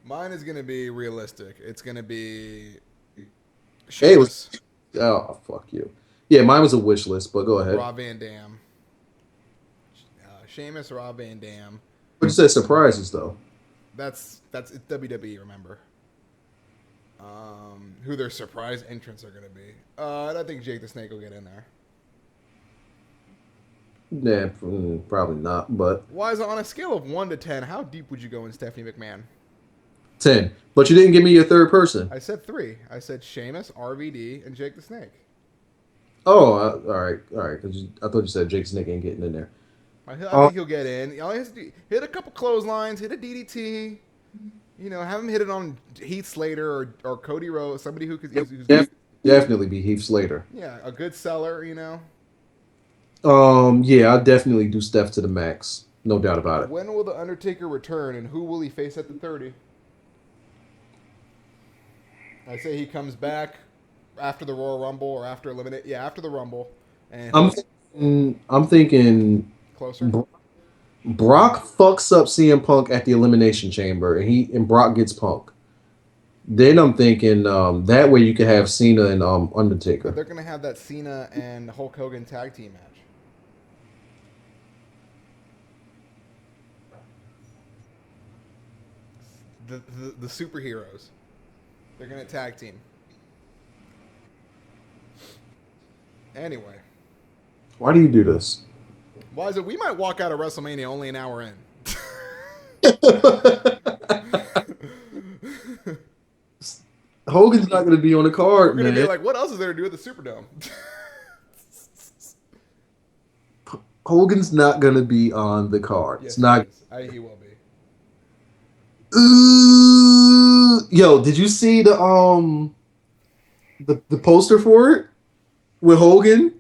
Mine is going to be realistic. It's going to be Hey, Sheamus, oh, fuck you. Yeah, mine was a wish list, but go ahead. Rob Van Dam. Sheamus, Rob Van Dam. But you said surprises, though. It's WWE, remember. Who their surprise entrants are going to be. I think Jake the Snake will get in there. Nah, probably not, but... Why is it on a scale of 1 to 10, how deep would you go in Stephanie McMahon? 10. But you didn't give me your third person. I said 3. I said Sheamus, RVD, and Jake the Snake. Oh, all right. Because I thought you said Jake Snake ain't getting in there. I think he'll get in. All he has to do, hit a couple clotheslines, hit a DDT. You know, have him hit it on Heath Slater or Cody Rhodes, somebody who's Definitely be Heath Slater. yeah, a good seller. You know. Yeah, I'll definitely do Steph to the max. No doubt about it. When will the Undertaker return, and who will he face at the 30? I say he comes back after the Royal Rumble or after Eliminate. Yeah, after the Rumble. And I'm thinking closer. Brock fucks up CM Punk at the Elimination Chamber, and Brock gets Punk. Then I'm thinking that way you could have Cena and Undertaker. But they're gonna have that Cena and Hulk Hogan tag team match. The superheroes. They're gonna tag team. Anyway. Why do you do this? Why is it we might walk out of WrestleMania only an hour in? Hogan's not going to be on the card, We're gonna man. be like, what else is there to do at the Superdome? Hogan's not going to be on the card. Yes, It's not. he will be. Yo, did you see the poster for it with Hogan?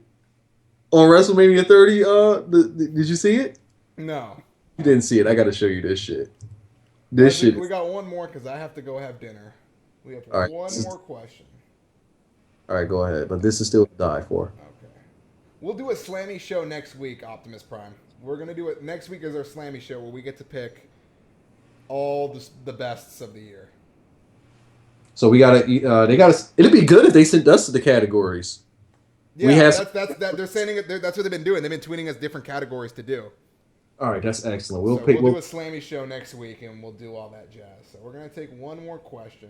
on WrestleMania 30. Did you see it? No. You didn't see it. I got to show you this shit. Well, This shit. we got one more because I have to go have dinner. We have All right. one more question. All right, go ahead. But this is still to die for. Okay. We'll do a Slammy show next week, Optimus Prime. We're going to do it next week is our Slammy show where we get to pick all the bests of the year. So we gotta. They gotta. It'd be good if they sent us to the categories. Yeah, We have. they're sending it. That's what they've been doing. They've been tweeting us different categories to do. All right, that's excellent. We'll do a Slammy show next week, and we'll do all that jazz. So we're gonna take one more question.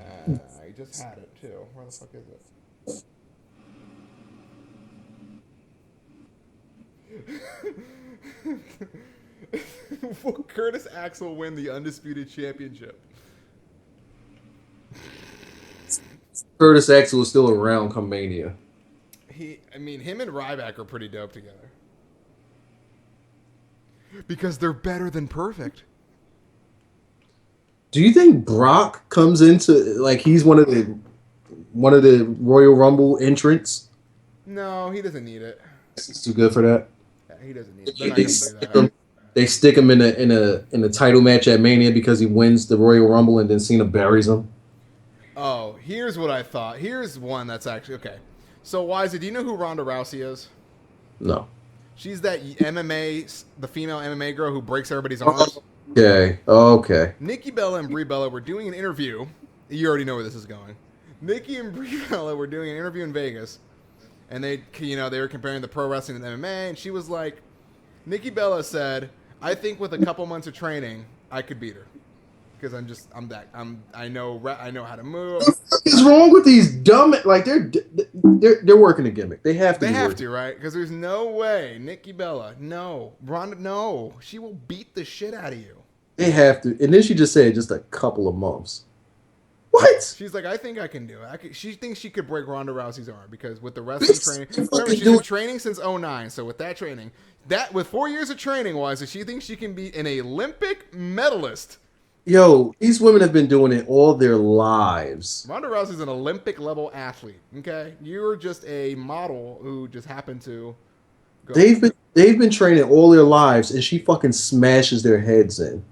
I just had it too. Where the fuck is it? Will Curtis Axel win the undisputed championship? Curtis Axel is still around come Mania. Him and Ryback are pretty dope together. Because they're better than perfect. Do you think Brock comes into like he's one of the Royal Rumble entrants? No, he doesn't need it. He's too good for that. Yeah, he doesn't need it. They're not gonna do that. They stick him in a title match at Mania because he wins the Royal Rumble and then Cena buries him. Oh, here's what I thought. Here's one that's actually okay. So, Wiza, do you know who Ronda Rousey is? No. She's that MMA, the female MMA girl who breaks everybody's arms. Okay. Nikki Bella and Brie Bella were doing an interview. You already know where this is going. Nikki and Brie Bella were doing an interview in Vegas, and they were comparing the pro wrestling and MMA, and she was like, Nikki Bella said, "I think with a couple months of training, I could beat her." Because I know how to move. What is wrong with these dumb? Like they're working a gimmick. They have to. They have to, right? Because there's no way Nikki Bella, no, Ronda, no, she will beat the shit out of you. They have to. And then she just said just a couple of months. What? She's like, I think I can do it. She thinks she could break Ronda Rousey's arm because with the wrestling training, remember she's been training since 2009. So with that training, with 4 years of training, she thinks she can be an Olympic medalist. Yo, these women have been doing it all their lives. Ronda Rousey's an Olympic level athlete. Okay, you're just a model who just happened to. They've been training all their lives, and she fucking smashes their heads in.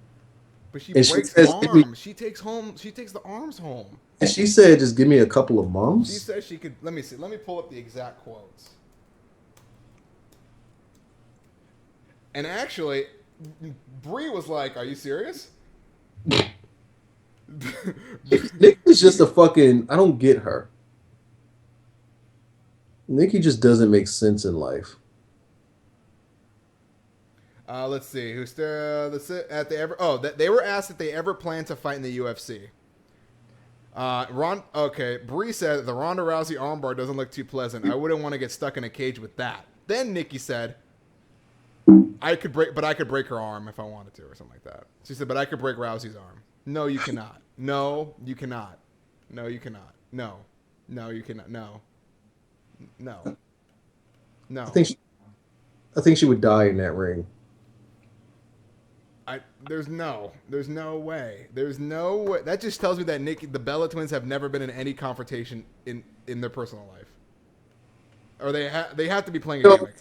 But she breaks arms. She takes the arms home. And she said, "Just give me a couple of months." She said she could. Let me see. Let me pull up the exact quotes. And actually, Brie was like, "Are you serious?" Nick is just a fucking. I don't get her. Nikki just doesn't make sense in life. Let's see. Who's they were asked if they ever plan to fight in the UFC. Bree said the Ronda Rousey armbar doesn't look too pleasant. I wouldn't want to get stuck in a cage with that. Then Nikki said, I could break her arm if I wanted to, or something like that. She said, but I could break Rousey's arm. No, you cannot. No, you cannot. No, you cannot. No. No, you cannot. No. No. No. I think she would die in that ring. There's no way. There's no way. That just tells me that the Bella twins have never been in any confrontation in their personal life. Or they have to be playing a gimmick.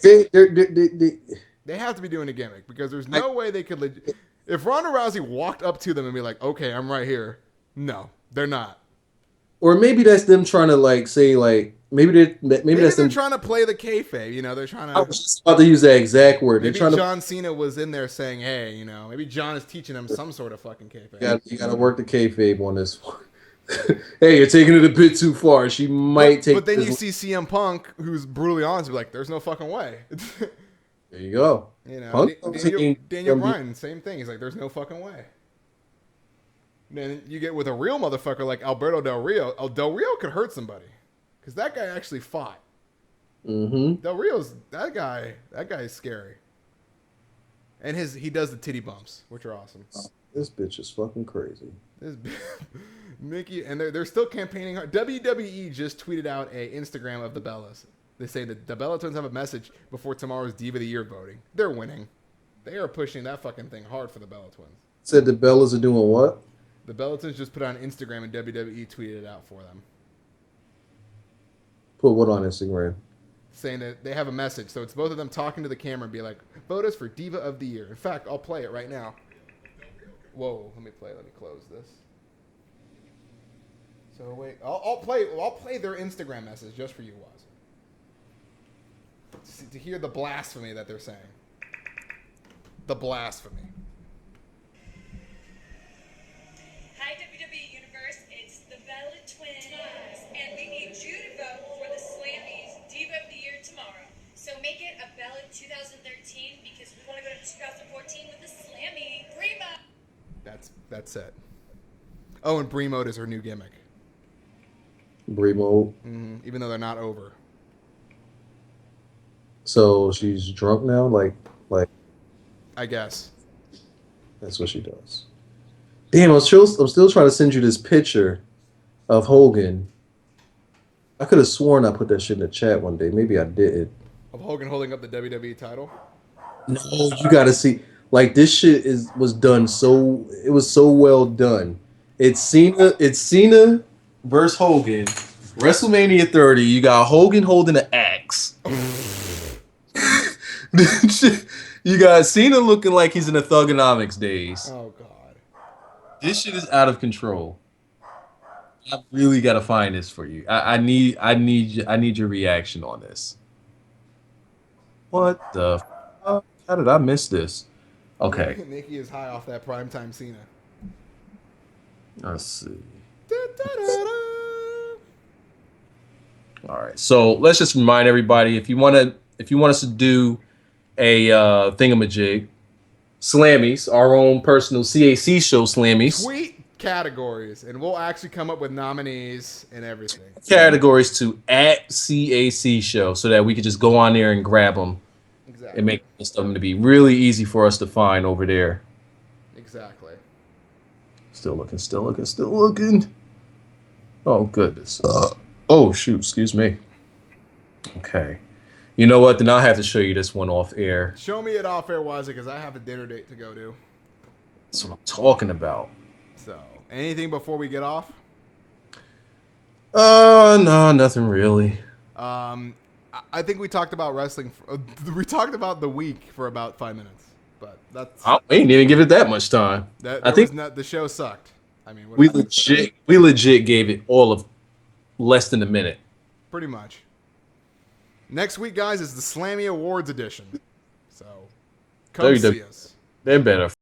They have to be doing a gimmick because there's no way they could. If Ronda Rousey walked up to them and be like, "Okay, I'm right here," no, they're not. Or maybe that's them trying to say maybe that's them trying to play the kayfabe. They're trying to. I was just about to use that exact word. Maybe John Cena was in there saying, "Hey, maybe John is teaching them some sort of fucking kayfabe." You got to work the kayfabe on this one. Hey, you're taking it a bit too far. She might take. But then you see CM Punk, who's brutally honest, be like, "There's no fucking way." There you go. Daniel Bryan, same thing. He's like, "There's no fucking way." Then you get with a real motherfucker like Alberto Del Rio. Del Rio could hurt somebody because that guy actually fought. Mm-hmm. Del Rio's that guy. That guy is scary. And he does the titty bumps, which are awesome. This bitch is fucking crazy. Mickey, and they're still campaigning hard. WWE just tweeted out a Instagram of the Bellas. They say that the Bella Twins have a message before tomorrow's Diva of the Year voting. They're winning. They are pushing that fucking thing hard for the Bella Twins. Said the Bellas are doing what? The Bella Twins just put it on Instagram and WWE tweeted it out for them. Put what on Instagram? saying that they have a message. So it's both of them talking to the camera and be like, vote us for Diva of the Year. In fact, I'll play it right now. Whoa, let me close this. So wait, I'll play their Instagram message just for you, Waz. To hear the blasphemy that they're saying. The blasphemy. Hi WWE Universe, it's the Bella Twins, and we need you to vote for the Slammies Diva of the Year tomorrow. So make it a Bella 2013 because we want to go to 2014 with the Slammy Prima. That's it. Oh, and Brie Mode is her new gimmick. Bremo. Even though they're not over. So she's drunk now, like I guess. that's what she does. Damn, I'm still trying to send you this picture of Hogan. I could have sworn I put that shit in the chat one day. Maybe I didn't. Of Hogan holding up the WWE title. No, you gotta see. Like this shit was done so. It was so well done. It's Cena versus Hogan. WrestleMania 30. You got Hogan holding an axe. You got Cena looking like he's in the Thugonomics days. Oh God. This shit is out of control. I really gotta find this for you. I need your reaction on this. What the fuck? How did I miss this? Okay. Nikki is high off that primetime Cena. Let's see. Da-da-da-da. All right. So let's just remind everybody if you want us to do a thingamajig, Slammies, our own personal CACShow Slammies. Tweet categories, and we'll actually come up with nominees and everything. Categories to @CACShow so that we could just go on there and grab them Exactly. and make them to be really easy for us to find over there. Exactly. Still looking. Oh, goodness. Oh, shoot. Excuse me. Okay. You know what? Then I'll have to show you this one off air. Show me it off air, Wazzy, because I have a dinner date to go to. That's what I'm talking about. So, anything before we get off? No, nothing really. I think we talked about wrestling. We talked about the week for about 5 minutes, but that's We didn't even give it that much time. that. I think the show sucked. I mean, what we am I gonna say? legit gave it all of less than a minute. Pretty much. Next week, guys, is the Slammy Awards edition. So, come WWE. see us. They're better.